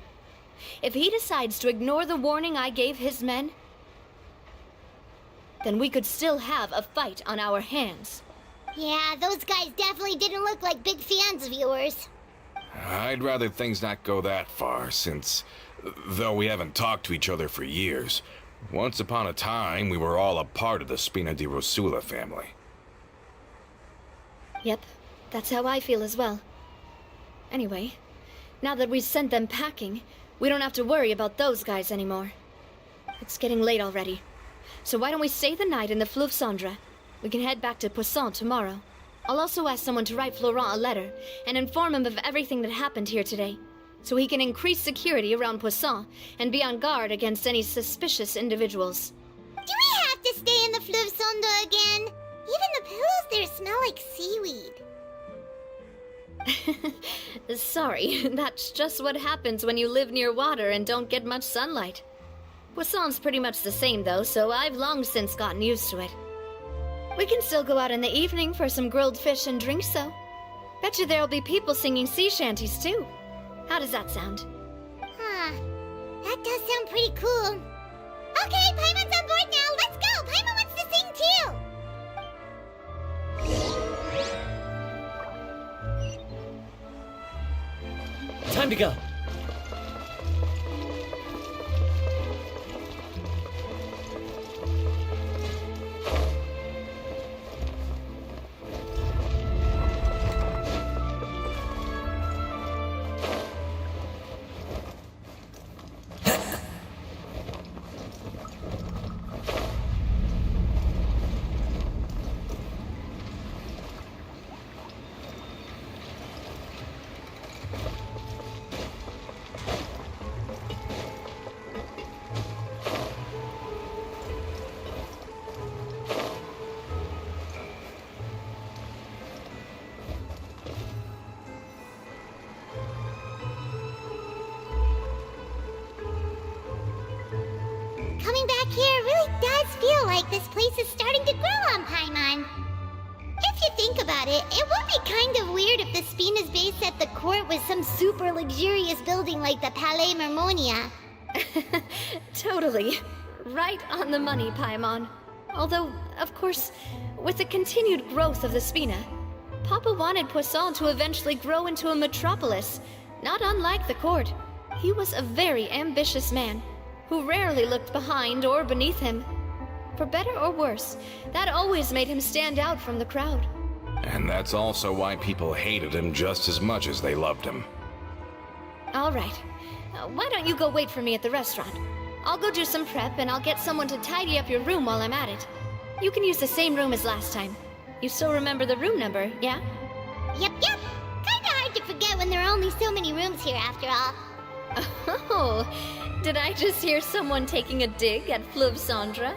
If he decides to ignore the warning I gave his men, then we could still have a fight on our hands. Yeah, those guys definitely didn't look like big fans of yours. I'd rather things not go that far, since, though we haven't talked to each other for years, once upon a time we were all a part of the Spina di Rosula family. Yep, that's how I feel as well. Anyway, now that we've sent them packing, we don't have to worry about those guys anymore. It's getting late already. So why don't we stay the night in the Fleuve Cendre? We can head back to Poisson tomorrow. I'll also ask someone to write Florent a letter and inform him of everything that happened here today, so he can increase security around Poisson and be on guard against any suspicious individuals. Do we have to stay in the Fleuve Cendre again? Even the pillows there smell like seaweed. Sorry, that's just what happens when you live near water and don't get much sunlight. Poisson's pretty much the same though, so I've long since gotten used to it. We can still go out in the evening for some grilled fish and drinks though. Bet you there'll be people singing sea shanties too. How does that sound? Huh. That does sound pretty cool. Okay, Paimon's on board now. Let's go. Paimon wants to sing too. Time to go. Coming back here really does feel like this place is starting to grow on Paimon. If you think about it, it would be kind of weird if the Spina's base at the court was some super luxurious building like the Palais Mermonia. Totally. Right on the money, Paimon. Although, of course, with the continued growth of the Spina, Papa wanted Poisson to eventually grow into a metropolis, not unlike the court. He was a very ambitious man, who rarely looked behind or beneath him. For better or worse, that always made him stand out from the crowd. And that's also why people hated him just as much as they loved him. All right. Why don't you go wait for me at the restaurant? I'll go do some prep and I'll get someone to tidy up your room while I'm at it. You can use the same room as last time. You still remember the room number, yeah? Yep. Kinda hard to forget when there are only so many rooms here after all. Oh, did I just hear someone taking a dig at Fleuve Cendre?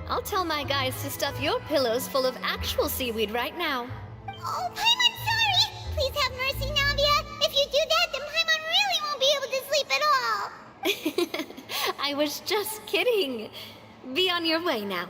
I'll tell my guys to stuff your pillows full of actual seaweed right now. Oh, Paimon, sorry! Please have mercy, Navia. If you do that, then Paimon really won't be able to sleep at all. I was just kidding. Be on your way now.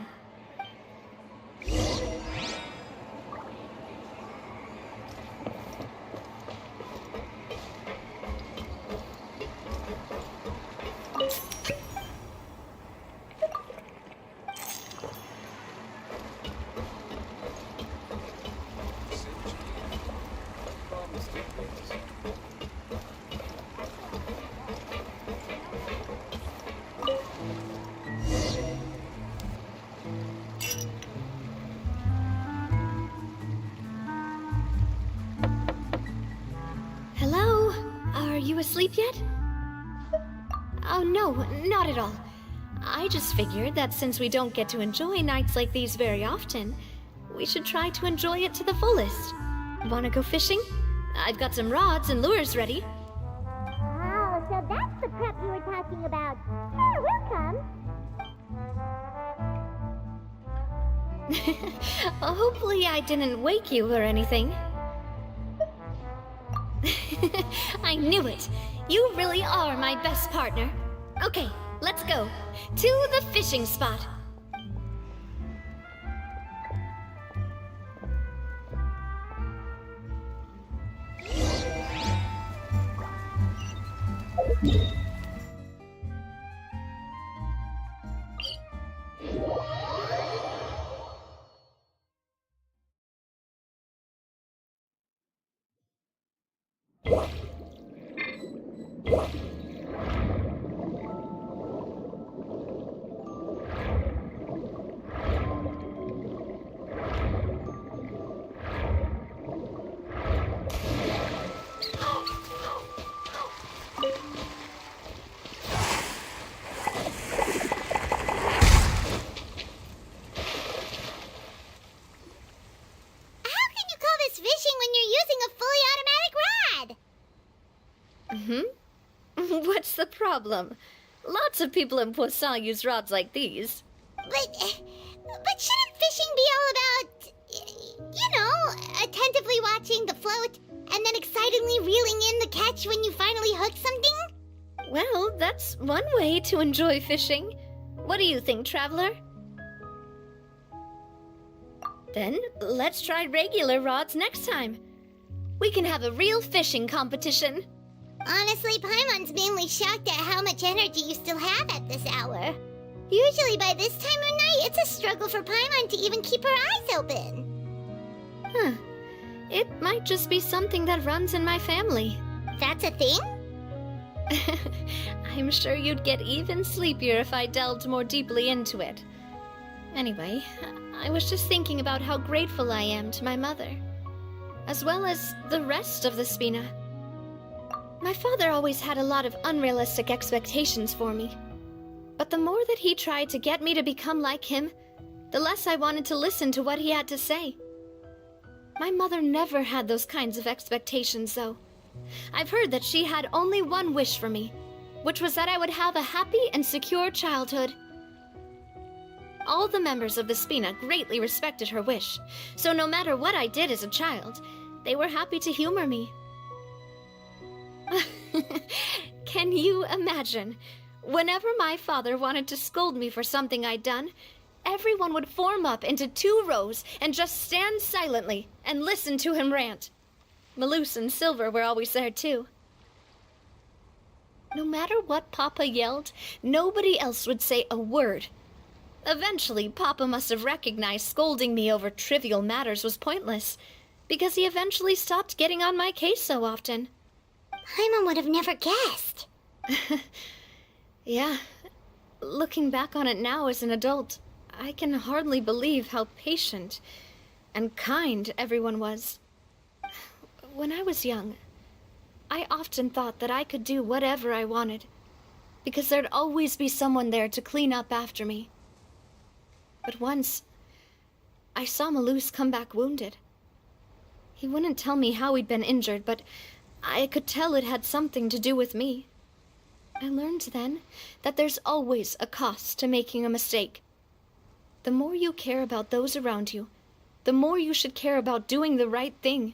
Hello? Are you asleep yet? Oh no, not at all. I just figured that since we don't get to enjoy nights like these very often, we should try to enjoy it to the fullest. Wanna go fishing? I've got some rods and lures ready. Oh, so that's the prep you were talking about. Sure, we'll come. Hopefully I didn't wake you or anything. I knew it. You really are my best partner. Okay, let's go. To the fishing spot. How can you call this fishing when you're using a fully automatic rod? What's the problem? Lots of people in Poisson use rods like these. But shouldn't fishing be all about, attentively watching the float and then excitedly reeling in the catch when you finally hook something? Well, that's one way to enjoy fishing. What do you think, Traveler? Then, let's try regular rods next time. We can have a real fishing competition. Honestly, Paimon's mainly shocked at how much energy you still have at this hour. Usually by this time of night, it's a struggle for Paimon to even keep her eyes open. Huh. It might just be something that runs in my family. That's a thing? I'm sure you'd get even sleepier if I delved more deeply into it. Anyway, I was just thinking about how grateful I am to my mother, as well as the rest of the Spina. My father always had a lot of unrealistic expectations for me. But the more that he tried to get me to become like him, the less I wanted to listen to what he had to say. My mother never had those kinds of expectations, though. I've heard that she had only one wish for me, which was that I would have a happy and secure childhood. All the members of the Spina greatly respected her wish, so no matter what I did as a child, they were happy to humor me. Can you imagine? Whenever my father wanted to scold me for something I'd done, everyone would form up into 2 rows and just stand silently and listen to him rant. Malouse and Silver were always there too. No matter what Papa yelled, nobody else would say a word. Eventually, Papa must have recognized scolding me over trivial matters was pointless, because he eventually stopped getting on my case so often. Paimon would have never guessed. Yeah, looking back on it now as an adult, I can hardly believe how patient and kind everyone was. When I was young, I often thought that I could do whatever I wanted, because there'd always be someone there to clean up after me. But once, I saw Malouse come back wounded. He wouldn't tell me how he'd been injured, but I could tell it had something to do with me. I learned then that there's always a cost to making a mistake. The more you care about those around you, the more you should care about doing the right thing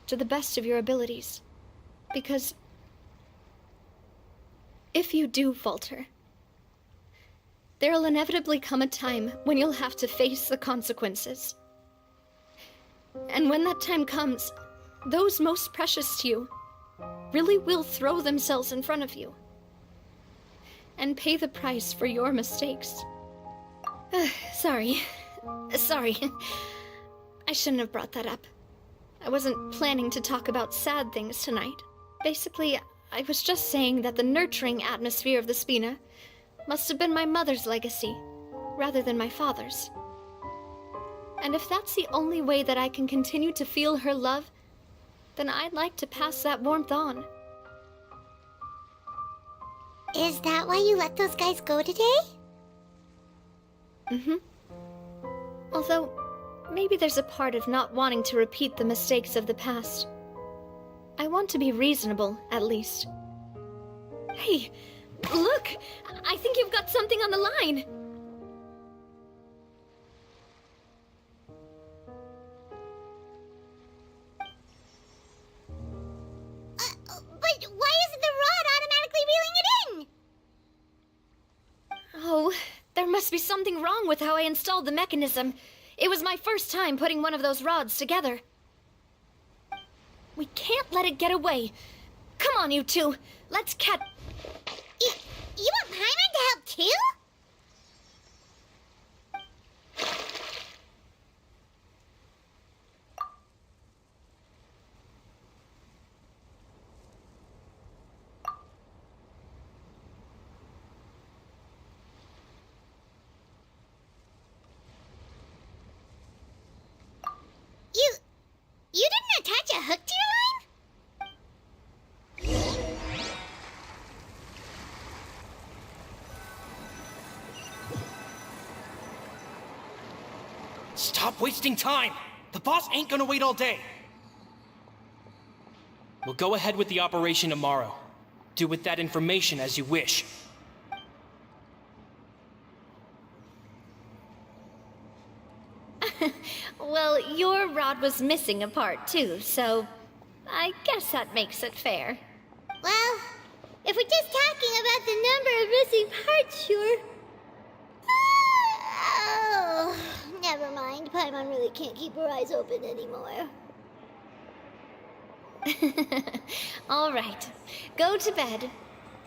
to the best of your abilities. Because if you do falter, there'll inevitably come a time when you'll have to face the consequences. And when that time comes, those most precious to you really will throw themselves in front of you and pay the price for your mistakes. Sorry. I shouldn't have brought that up. I wasn't planning to talk about sad things tonight. Basically, I was just saying that the nurturing atmosphere of the Spina must have been my mother's legacy, rather than my father's. And if that's the only way that I can continue to feel her love, then I'd like to pass that warmth on. Is that why you let those guys go today? Mm-hmm. Although, maybe there's a part of not wanting to repeat the mistakes of the past. I want to be reasonable, at least. Hey, look! I think you've got something on the line! must be something wrong with how I installed the mechanism. It was my first time putting one of those rods together. We can't let it get away. Come on, you two. Let's catch... You want Paimon to help too? You didn't attach a hook to your line? Stop wasting time! The boss ain't gonna wait all day. We'll go ahead with the operation tomorrow. Do with that information as you wish. Well, your rod was missing a part too, so I guess that makes it fair. Well, if we're just talking about the number of missing parts, sure. Oh, never mind. Paimon really can't keep her eyes open anymore. All right, go to bed.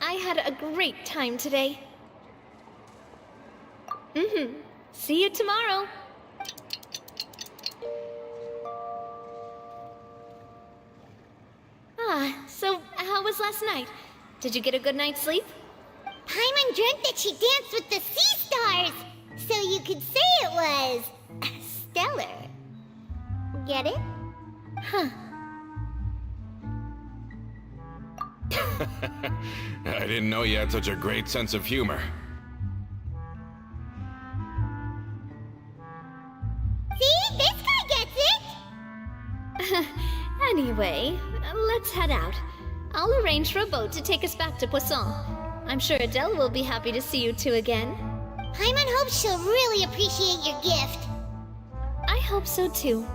I had a great time today. See you tomorrow. So how was last night? Did you get a good night's sleep? Paimon dreamt that she danced with the sea stars, so you could say it was stellar. Get it? Huh. I didn't know you had such a great sense of humor. See? This guy gets it! Anyway, let's head out. I'll arrange for a boat to take us back to Poisson. I'm sure Adele will be happy to see you two again. Paimon hopes she'll really appreciate your gift. I hope so too.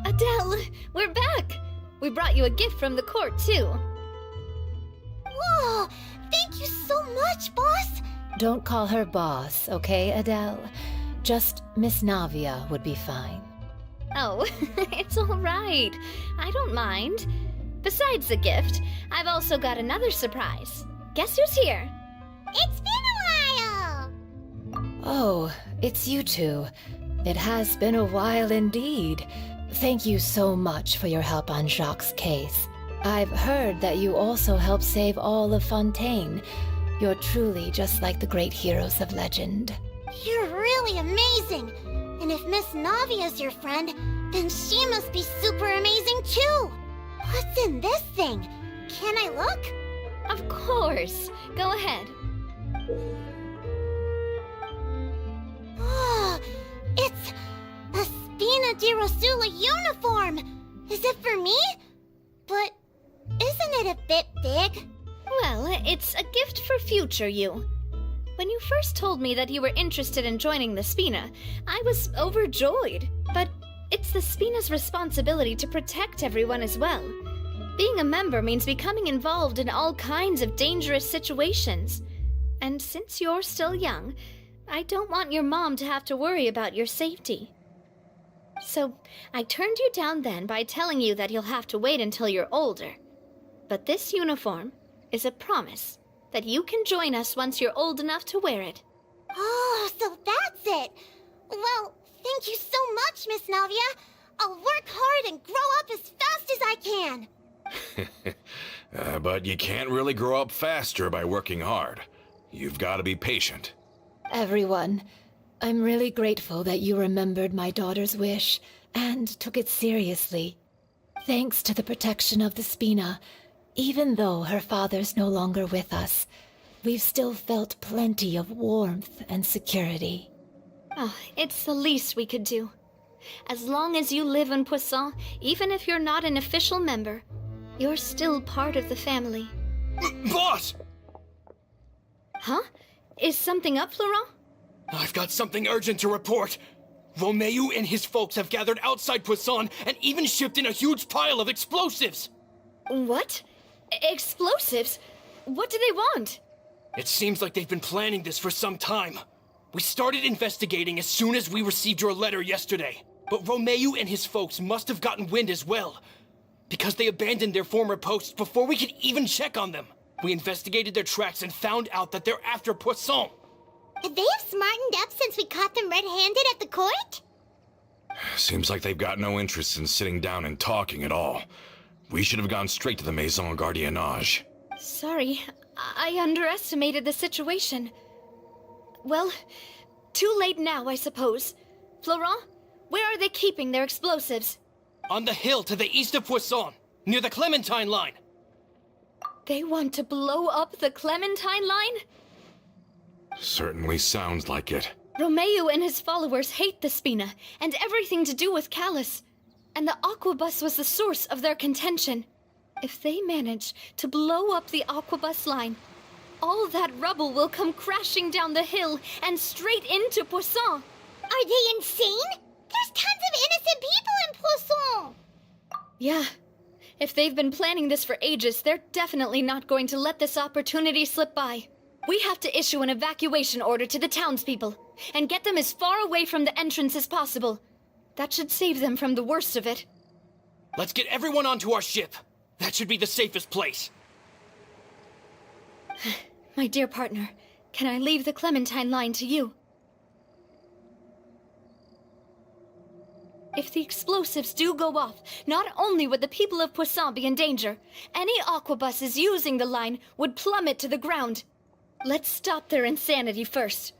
Adele, we're back! We brought you a gift from the court, too. Whoa! Thank you so much, boss! Don't call her boss, okay, Adele? Just Miss Navia would be fine. Oh, it's all right. I don't mind. Besides the gift, I've also got another surprise. Guess who's here? It's been a while! Oh, it's you two. It has been a while indeed. Thank you so much for your help on Jacques' case. I've heard that you also helped save all of Fontaine. You're truly just like the great heroes of legend. You're really amazing! And if Miss Navia's your friend, then she must be super amazing too! What's in this thing? Can I look? Of course. Go ahead. Oh, it's a Spina di Rosula uniform! Is it for me? But isn't it a bit big? Well, it's a gift for future you. When you first told me that you were interested in joining the Spina, I was overjoyed. But it's the Spina's responsibility to protect everyone as well. Being a member means becoming involved in all kinds of dangerous situations. And since you're still young, I don't want your mom to have to worry about your safety. So I turned you down then by telling you that you'll have to wait until you're older. But this uniform is a promise that you can join us once you're old enough to wear it. Oh, so that's it! Well, thank you so much, Miss Navia. I'll work hard and grow up as fast as I can. But you can't really grow up faster by working hard. You've got to be patient. Everyone, I'm really grateful that you remembered my daughter's wish. and took it seriously. Thanks to the protection of the Spina, even though her father's no longer with us, we've still felt plenty of warmth and security. Oh, it's the least we could do. As long as you live in Poisson, even if you're not an official member, you're still part of the family. Boss! Huh? Is something up, Florent? I've got something urgent to report. Romeo and his folks have gathered outside Poisson and even shipped in a huge pile of explosives. What? Explosives? What do they want? It seems like they've been planning this for some time. We started investigating as soon as we received your letter yesterday. But Romeo and his folks must have gotten wind as well, because they abandoned their former posts before we could even check on them. We investigated their tracks and found out that they're after Poisson. Could they have smartened up since we caught them red-handed at the court? Seems like they've got no interest in sitting down and talking at all. We should have gone straight to the Maison Gardiennage. Sorry, I underestimated the situation. Well, too late now, I suppose. Florent, where are they keeping their explosives? On the hill to the east of Poisson, near the Clementine line. They want to blow up the Clementine line? Certainly sounds like it. Romeo and his followers hate the Spina and everything to do with Callus. And the Aquabus was the source of their contention. If they manage to blow up the Aquabus line, all that rubble will come crashing down the hill and straight into Poisson. Are they insane? There's tons of innocent people in Poisson! Yeah. If they've been planning this for ages, they're definitely not going to let this opportunity slip by. We have to issue an evacuation order to the townspeople and get them as far away from the entrance as possible. That should save them from the worst of it. Let's get everyone onto our ship. That should be the safest place. My dear partner, can I leave the Clementine line to you? If the explosives do go off, not only would the people of Poisson be in danger, any aquabuses using the line would plummet to the ground. Let's stop their insanity first,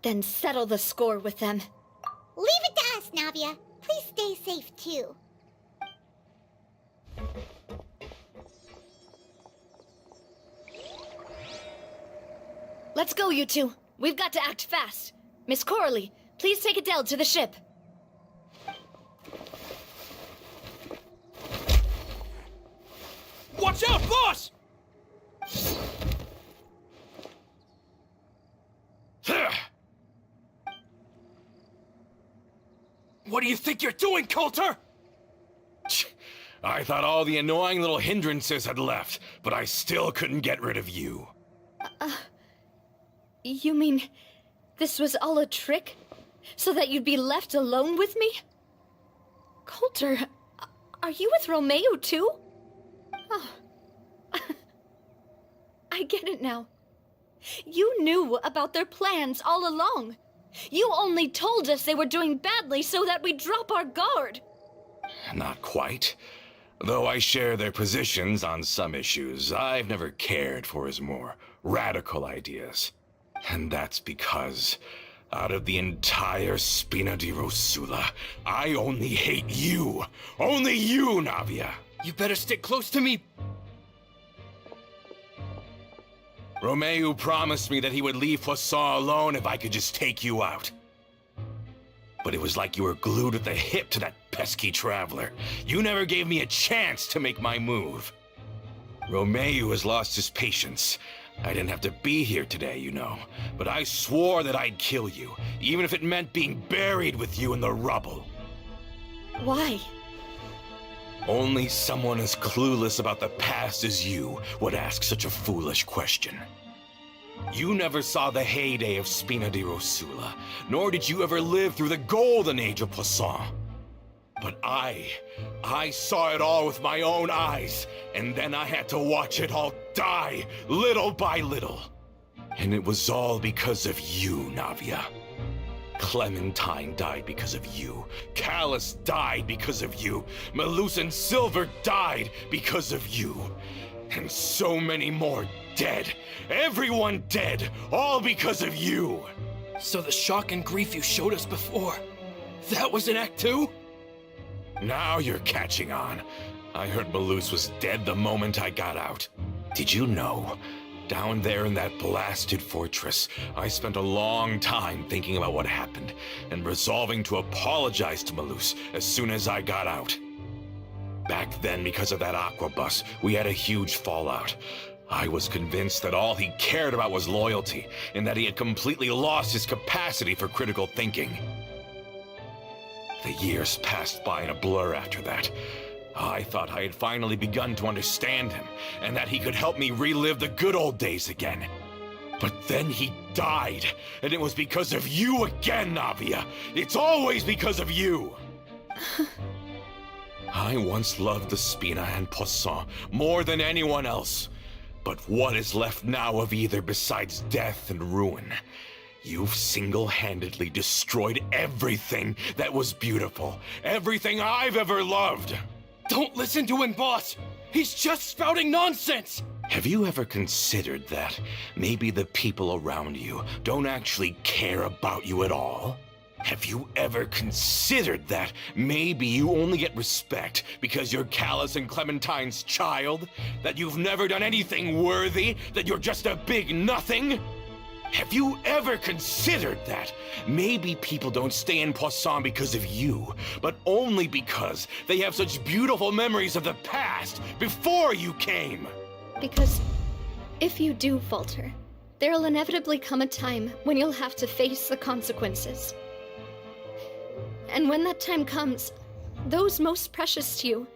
then settle the score with them. Leave it to us, Navia. Please stay safe, too. Let's go, you two. We've got to act fast. Miss Coralie, please take Adele to the ship. Watch out, boss! What do you think you're doing, Coulter? I thought all the annoying little hindrances had left, but I still couldn't get rid of you. You mean this was all a trick? So that you'd be left alone with me? Coulter, are you with Romeo too? Oh. I get it now. You knew about their plans all along. You only told us they were doing badly so that we'd drop our guard. Not quite. Though I share their positions on some issues, I've never cared for his more radical ideas. And that's because, out of the entire Spina di Rosula, I only hate you. Only you, Navia. You better stick close to me. Romeo promised me that he would leave Poisson alone if I could just take you out. But it was like you were glued at the hip to that pesky traveler. You never gave me a chance to make my move. Romeo has lost his patience. I didn't have to be here today, you know, but I swore that I'd kill you, even if it meant being buried with you in the rubble. Why? Only someone as clueless about the past as you would ask such a foolish question. You never saw the heyday of Spina di Rosula, nor did you ever live through the golden age of Poisson. But I saw it all with my own eyes, and then I had to watch it all die, little by little. And it was all because of you, Navia. Clementine died because of you. Callus died because of you. Melusan Silver died because of you. And so many more dead. Everyone dead, all because of you. So the shock and grief you showed us before, that was in Act 2? Now you're catching on. I heard Malus was dead the moment I got out. Did you know? Down there in that blasted fortress, I spent a long time thinking about what happened and resolving to apologize to Malus as soon as I got out. Back then, because of that aqua bus, we had a huge fallout. I was convinced that all he cared about was loyalty, and that he had completely lost his capacity for critical thinking. The years passed by in a blur after that. I thought I had finally begun to understand him, and that he could help me relive the good old days again. But then he died, and it was because of you again, Navia. It's always because of you. I once loved the Spina and Poisson more than anyone else. But what is left now of either besides death and ruin? You've single-handedly destroyed everything that was beautiful, everything I've ever loved. Don't listen to him, boss! He's just spouting nonsense! Have you ever considered that maybe the people around you don't actually care about you at all? Have you ever considered that maybe you only get respect because you're Callus and Clementine's child? That you've never done anything worthy? That you're just a big nothing? Have you ever considered that maybe people don't stay in Poisson because of you, but only because they have such beautiful memories of the past before you came? Because if you do falter, there'll inevitably come a time when you'll have to face the consequences. And when that time comes, those most precious to you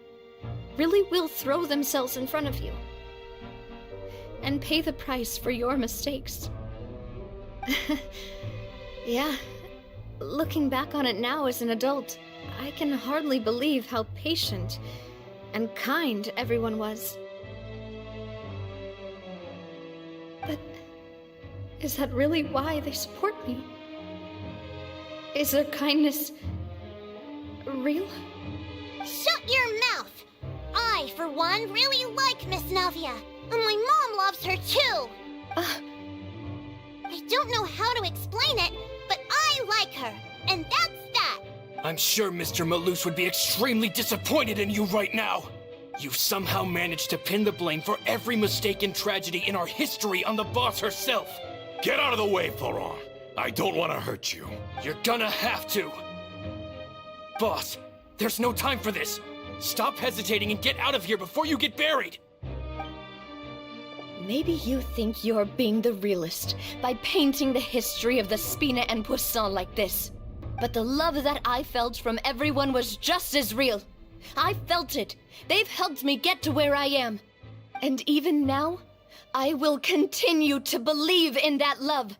really will throw themselves in front of you and pay the price for your mistakes. Yeah, looking back on it now as an adult, I can hardly believe how patient and kind everyone was. But is that really why they support me? Is their kindness real? Shut your mouth! I, for one, really like Miss Navia, and my mom loves her too. I don't know how to explain it, but I like her, and that's that. I'm sure Mr. Malus would be extremely disappointed in you right now. You've somehow managed to pin the blame for every mistake and tragedy in our history on the boss herself. Get out of the way, Florent. I don't want to hurt you. You're gonna have to. Boss, there's no time for this. Stop hesitating and get out of here before you get buried. Maybe you think you're being the realist by painting the history of the Spina and Poisson like this. But the love that I felt from everyone was just as real. I felt it. They've helped me get to where I am. And even now, I will continue to believe in that love.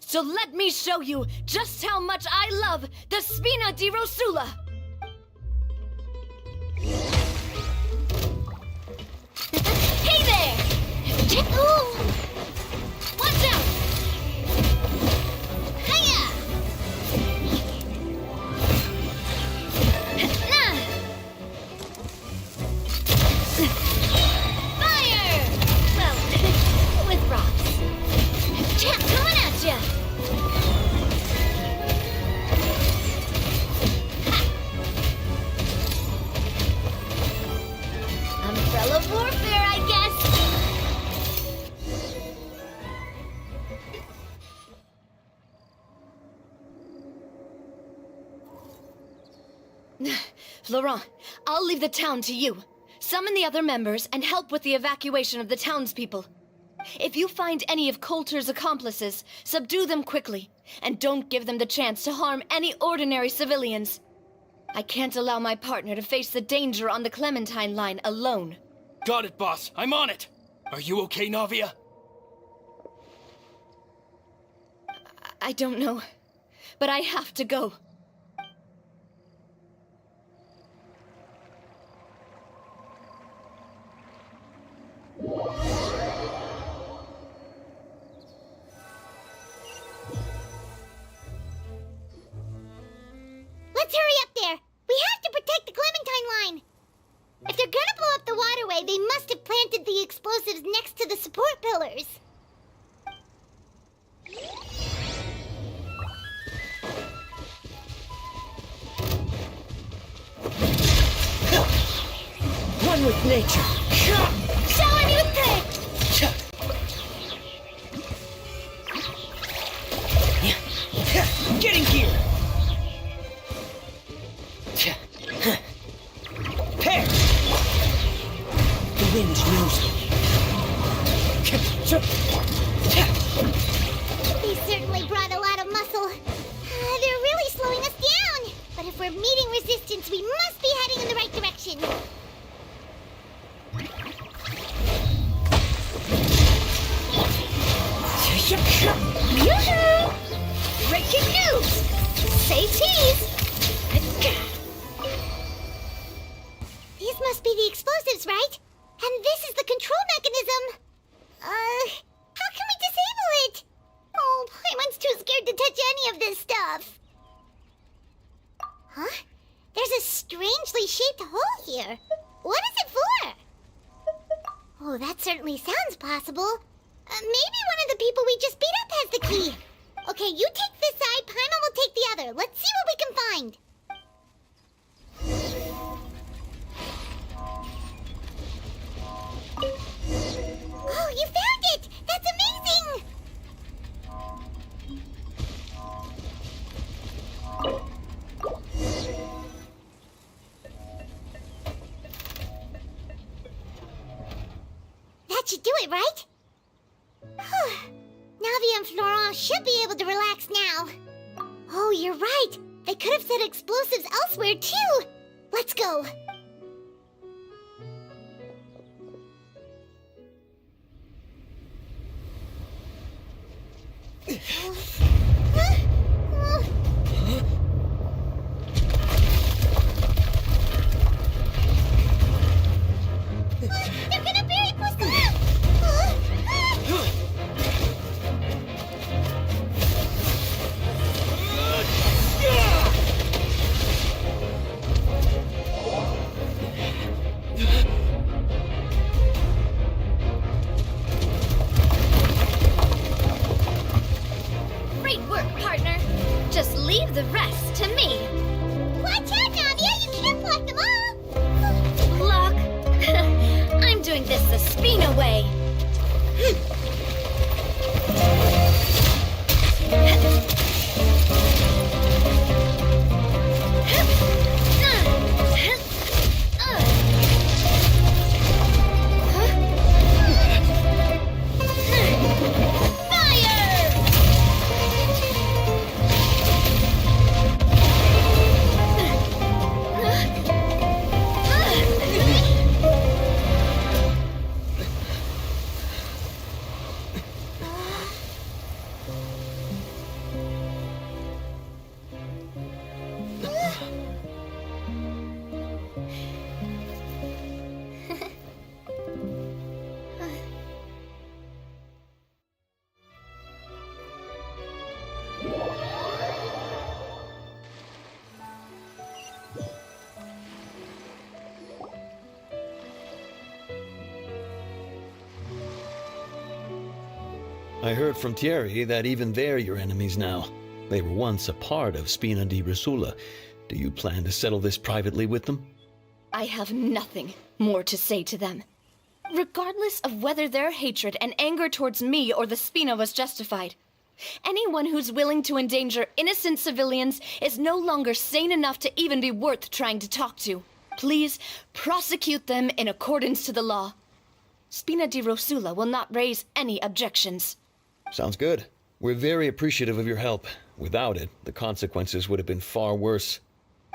So let me show you just how much I love the Spina di Rosula. Hey there! Ooh. Watch out! Hiya! Fire! Well, with rocks. Chat coming at ya! Umbrella warfare, I guess. Florent, I'll leave the town to you. Summon the other members and help with the evacuation of the townspeople. If you find any of Coulter's accomplices, subdue them quickly, and don't give them the chance to harm any ordinary civilians. I can't allow my partner to face the danger on the Clementine line alone. Got it, boss. I'm on it. Are you okay, Navia? I don't know, but I have to go. Let's hurry up there. We have to protect the Clementine line. If they're gonna blow up the waterway, they must have planted the explosives next to the support pillars. with nature. Shower me with praise! Getting gear. Hey! The wind knows me. They certainly brought a lot of muscle. They're really slowing us down. But if we're meeting resistance, we must be heading in the right direction. Yoo-hoo! Breaking news! Say cheese! These must be the explosives, right? And this is the control mechanism. How can we disable it? Oh, Paimon's too scared to touch any of this stuff. Huh? There's a strangely shaped hole here. What is it for? Oh, that certainly sounds possible. Maybe one of the people we just beat up has the key. Okay, you take this side, Paimon will take the other. Let's see what we can find. Oh, you found it! That's amazing! That should do it, right? Navia and Florent should be able to relax now. Oh, you're right. They could have set explosives elsewhere, too. Let's go. They're gonna bury Poisson! Great work, partner. Just leave the rest to me. Watch out, Navia! You can't block them all! Block. I'm doing this the Spina way. I heard from Thierry that even they're your enemies now. They were once a part of Spina di Risula. Do you plan to settle this privately with them? I have nothing more to say to them. Regardless of whether their hatred and anger towards me or the Spina was justified, anyone who's willing to endanger innocent civilians is no longer sane enough to even be worth trying to talk to. Please prosecute them in accordance to the law. Spina di Rosula will not raise any objections. Sounds good. We're very appreciative of your help. Without it, the consequences would have been far worse.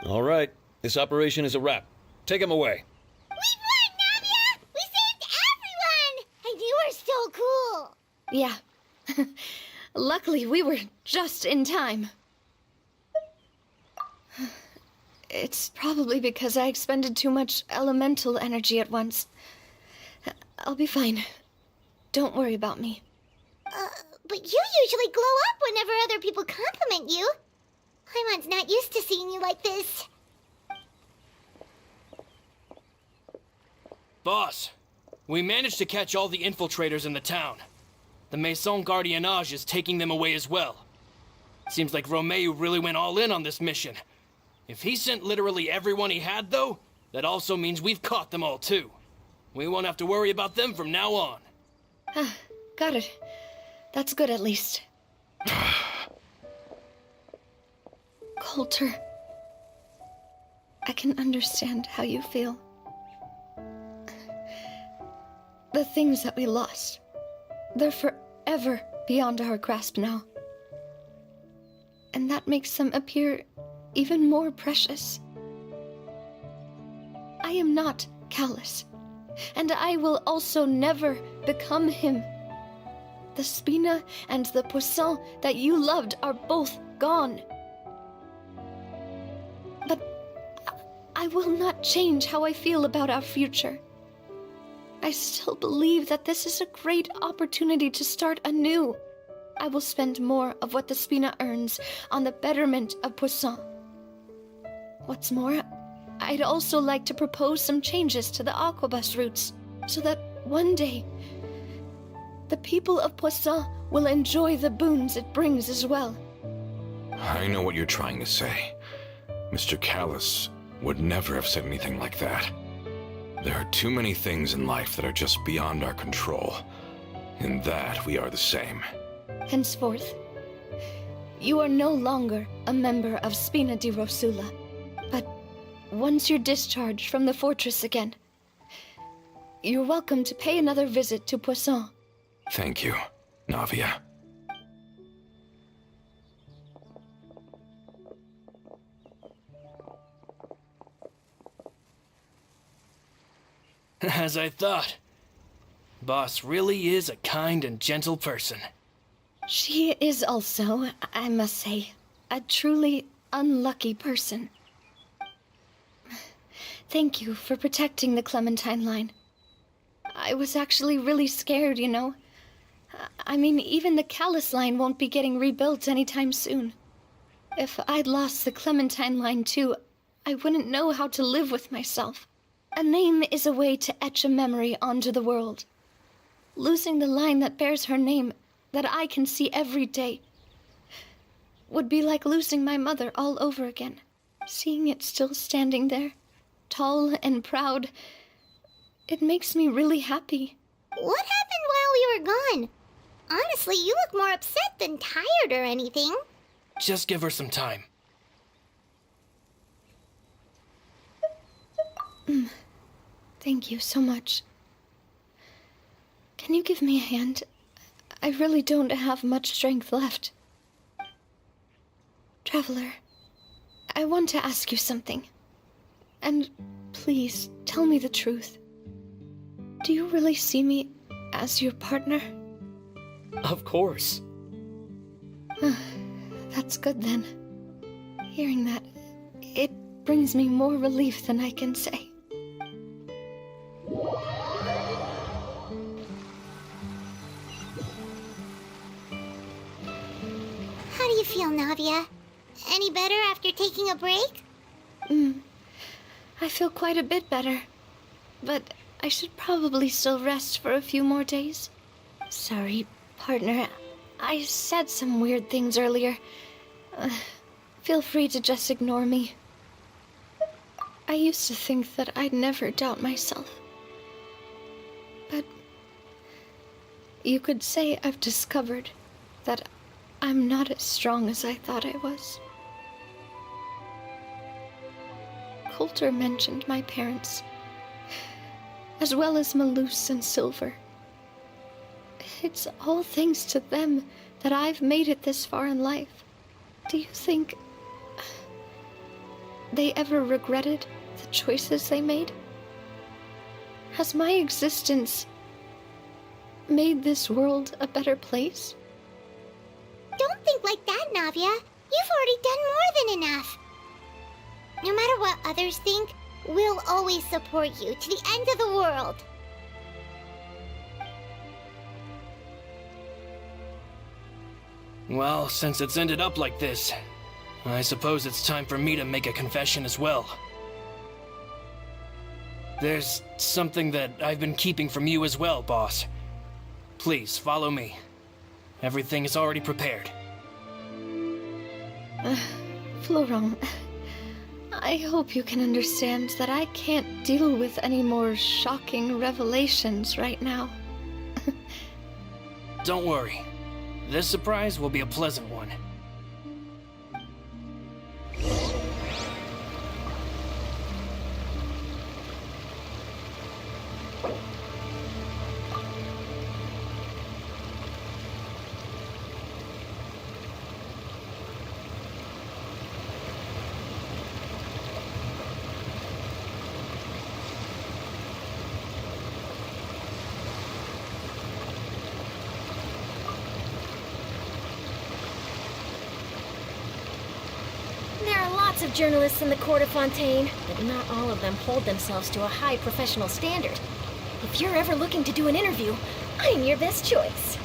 All right, this operation is a wrap. Take him away. We won, Navia! We saved everyone! And you are so cool! Yeah. Luckily, we were just in time. It's probably because I expended too much elemental energy at once. I'll be fine. Don't worry about me. But you usually glow up whenever other people compliment you. Paimon's not used to seeing you like this. Boss, we managed to catch all the infiltrators in the town. The Maison Gardiennage is taking them away as well. Seems like Romeu really went all in on this mission. If he sent literally everyone he had, though, that also means we've caught them all too. We won't have to worry about them from now on. Got it. That's good, at least. Coulter, I can understand how you feel. The things that we lost, they're forever beyond our grasp now. And that makes them appear even more precious. I am not Callus, and I will also never become him. The Spina and the Poisson that you loved are both gone. But I will not change how I feel about our future. I still believe that this is a great opportunity to start anew. I will spend more of what the Spina earns on the betterment of Poisson. What's more, I'd also like to propose some changes to the Aquabus routes, so that one day, the people of Poisson will enjoy the boons it brings as well. I know what you're trying to say. Mr. Callus would never have said anything like that. There are too many things in life that are just beyond our control. In that, we are the same. Henceforth, you are no longer a member of Spina di Rosula, but once you're discharged from the fortress again, you're welcome to pay another visit to Poisson. Thank you, Navia. As I thought. Boss really is a kind and gentle person. She is also, I must say, a truly unlucky person. Thank you for protecting the Clementine line. I was actually really scared, you know. I mean, even the Callus line won't be getting rebuilt anytime soon. If I'd lost the Clementine line too, I wouldn't know how to live with myself. A name is a way to etch a memory onto the world. Losing the line that bears her name, that I can see every day, would be like losing my mother all over again. Seeing it still standing there, tall and proud, it makes me really happy. What happened while we were gone? Honestly, you look more upset than tired or anything. Just give her some time. Thank you so much. Can you give me a hand? I really don't have much strength left. Traveler, I want to ask you something. And please, tell me the truth. Do you really see me as your partner? Of course. That's good then. Hearing that, it brings me more relief than I can say. How do you feel, Navia? Any better after taking a break? I feel quite a bit better. But I should probably still rest for a few more days. Sorry, partner. I said some weird things earlier. Feel free to just ignore me. I used to think that I'd never doubt myself. But you could say I've discovered that I'm not as strong as I thought I was. Coulter mentioned my parents, as well as Malus and Silver. It's all thanks to them that I've made it this far in life. Do you think they ever regretted the choices they made? Has my existence made this world a better place? Don't think like that, Navia. You've already done more than enough. No matter what others think, we'll always support you to the end of the world. Well, since it's ended up like this, I suppose it's time for me to make a confession as well. There's something that I've been keeping from you as well, boss. Please, follow me. Everything is already prepared. Florent, I hope you can understand that I can't deal with any more shocking revelations right now. Don't worry. This surprise will be a pleasant one. There are lots of journalists in the Court of Fontaine, but not all of them hold themselves to a high professional standard. If you're ever looking to do an interview, I'm your best choice.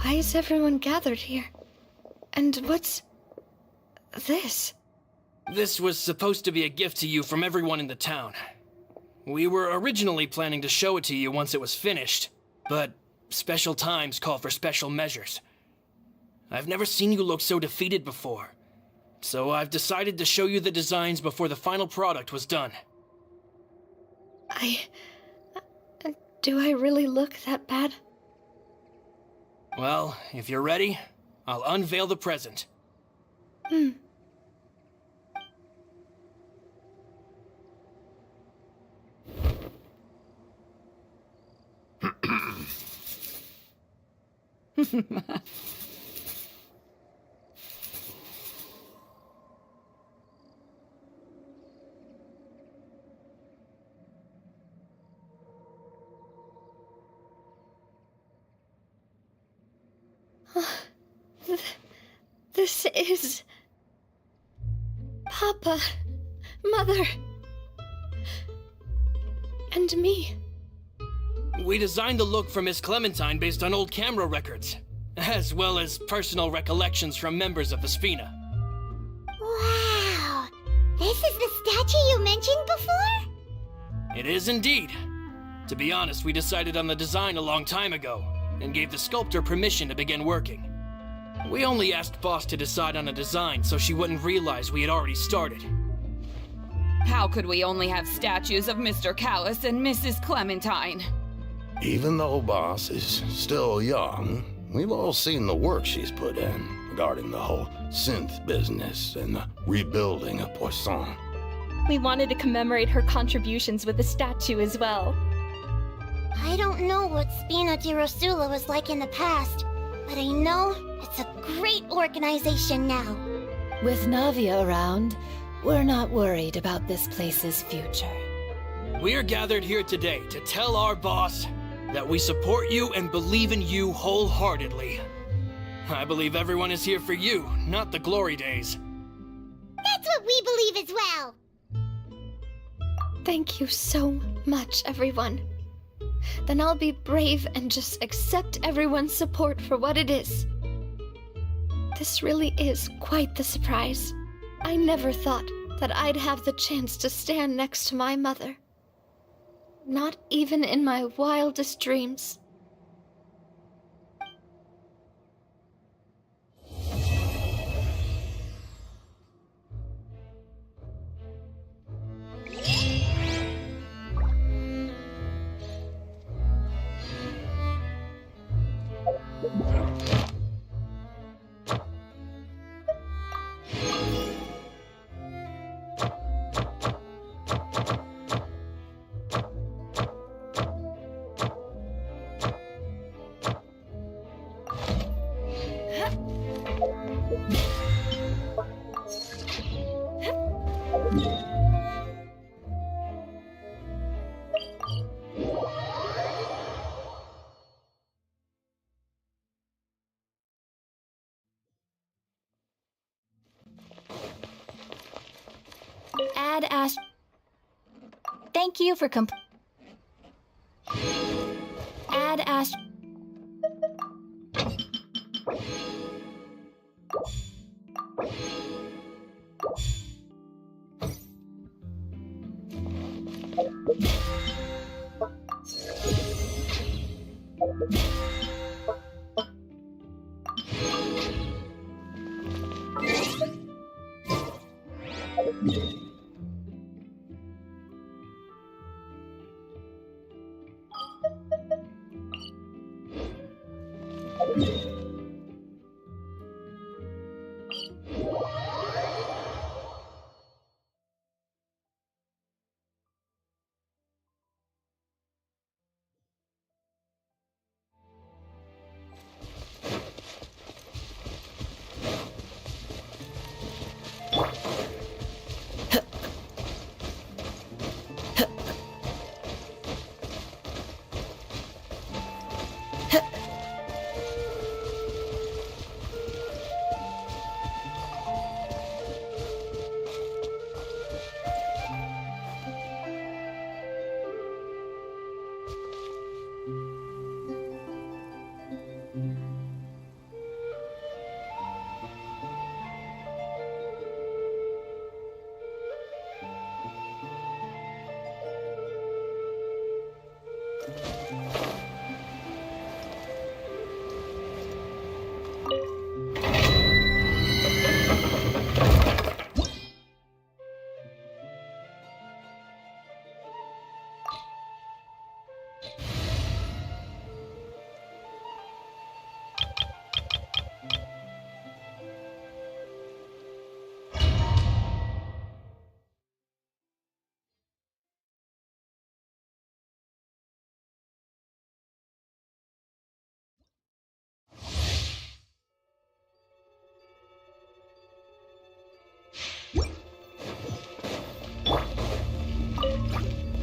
Why is everyone gathered here? And what's this? This was supposed to be a gift to you from everyone in the town. We were originally planning to show it to you once it was finished, but special times call for special measures. I've never seen you look so defeated before, so I've decided to show you the designs before the final product was done. Do I really look that bad? Well, if you're ready, I'll unveil the present. This is... Papa, Mother, and me. We designed the look for Miss Clementine based on old camera records, as well as personal recollections from members of the Sphena. Wow! This is the statue you mentioned before? It is indeed. To be honest, we decided on the design a long time ago, and gave the sculptor permission to begin working. We only asked Boss to decide on a design so she wouldn't realize we had already started. How could we only have statues of Mr. Callis and Mrs. Clementine? Even though Boss is still young, we've all seen the work she's put in regarding the whole synth business and the rebuilding of Poisson. We wanted to commemorate her contributions with a statue as well. I don't know what Spina di Rosula was like in the past, but I know it's a great organization now. With Navia around, we're not worried about this place's future. We are gathered here today to tell our boss that we support you and believe in you wholeheartedly. I believe everyone is here for you, not the glory days. That's what what we believe as well. Thank you so much, everyone. Then I'll be brave and just accept everyone's support for what it is. This really is quite the surprise. I never thought that I'd have the chance to stand next to my mother. Not even in my wildest dreams. Ad Ast. Thank you for Ad Ast.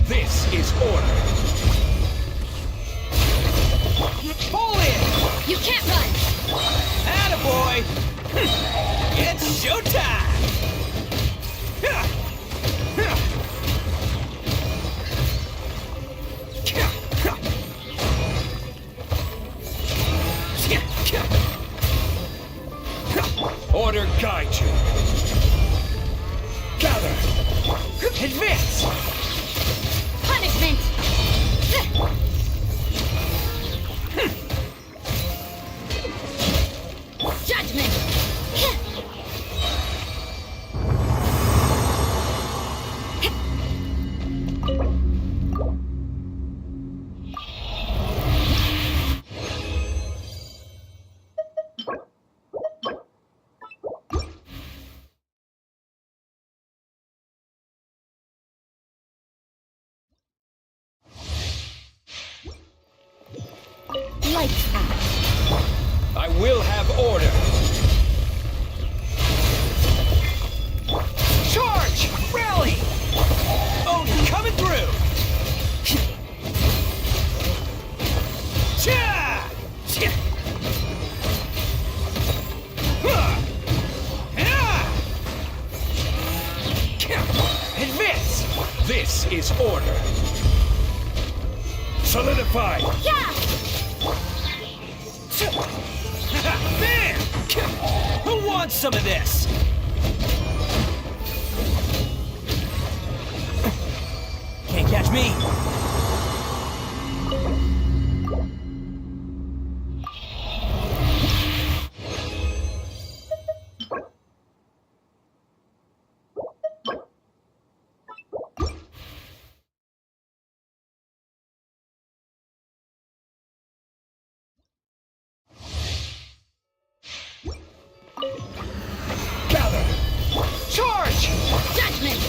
This is order. Pull in! You can't run! Attaboy! It's showtime! Order guide you. Gather. Advance. Punishment! Judgment! Lights out. I will have order. Charge! Rally! Oh, coming through! Cha! Cha! Huh! Ha! This is order. Solidify! Yeah! Bam! Who wants some of this? Can't catch me. Gather! Charge! Judgment!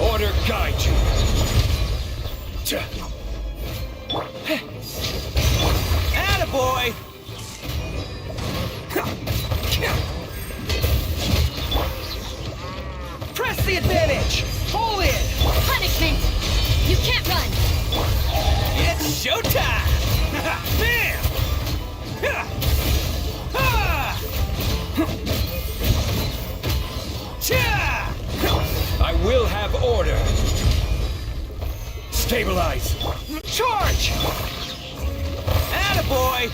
Order guide you. Attaboy! Press the advantage! Pull in! Punishment! You can't run! It's showtime! Bam! I will have order! Stabilize! Charge! Attaboy!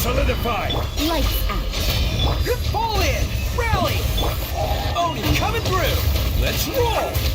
Solidify! Lights out! Fall in! Rally! Odin coming through! Let's roll!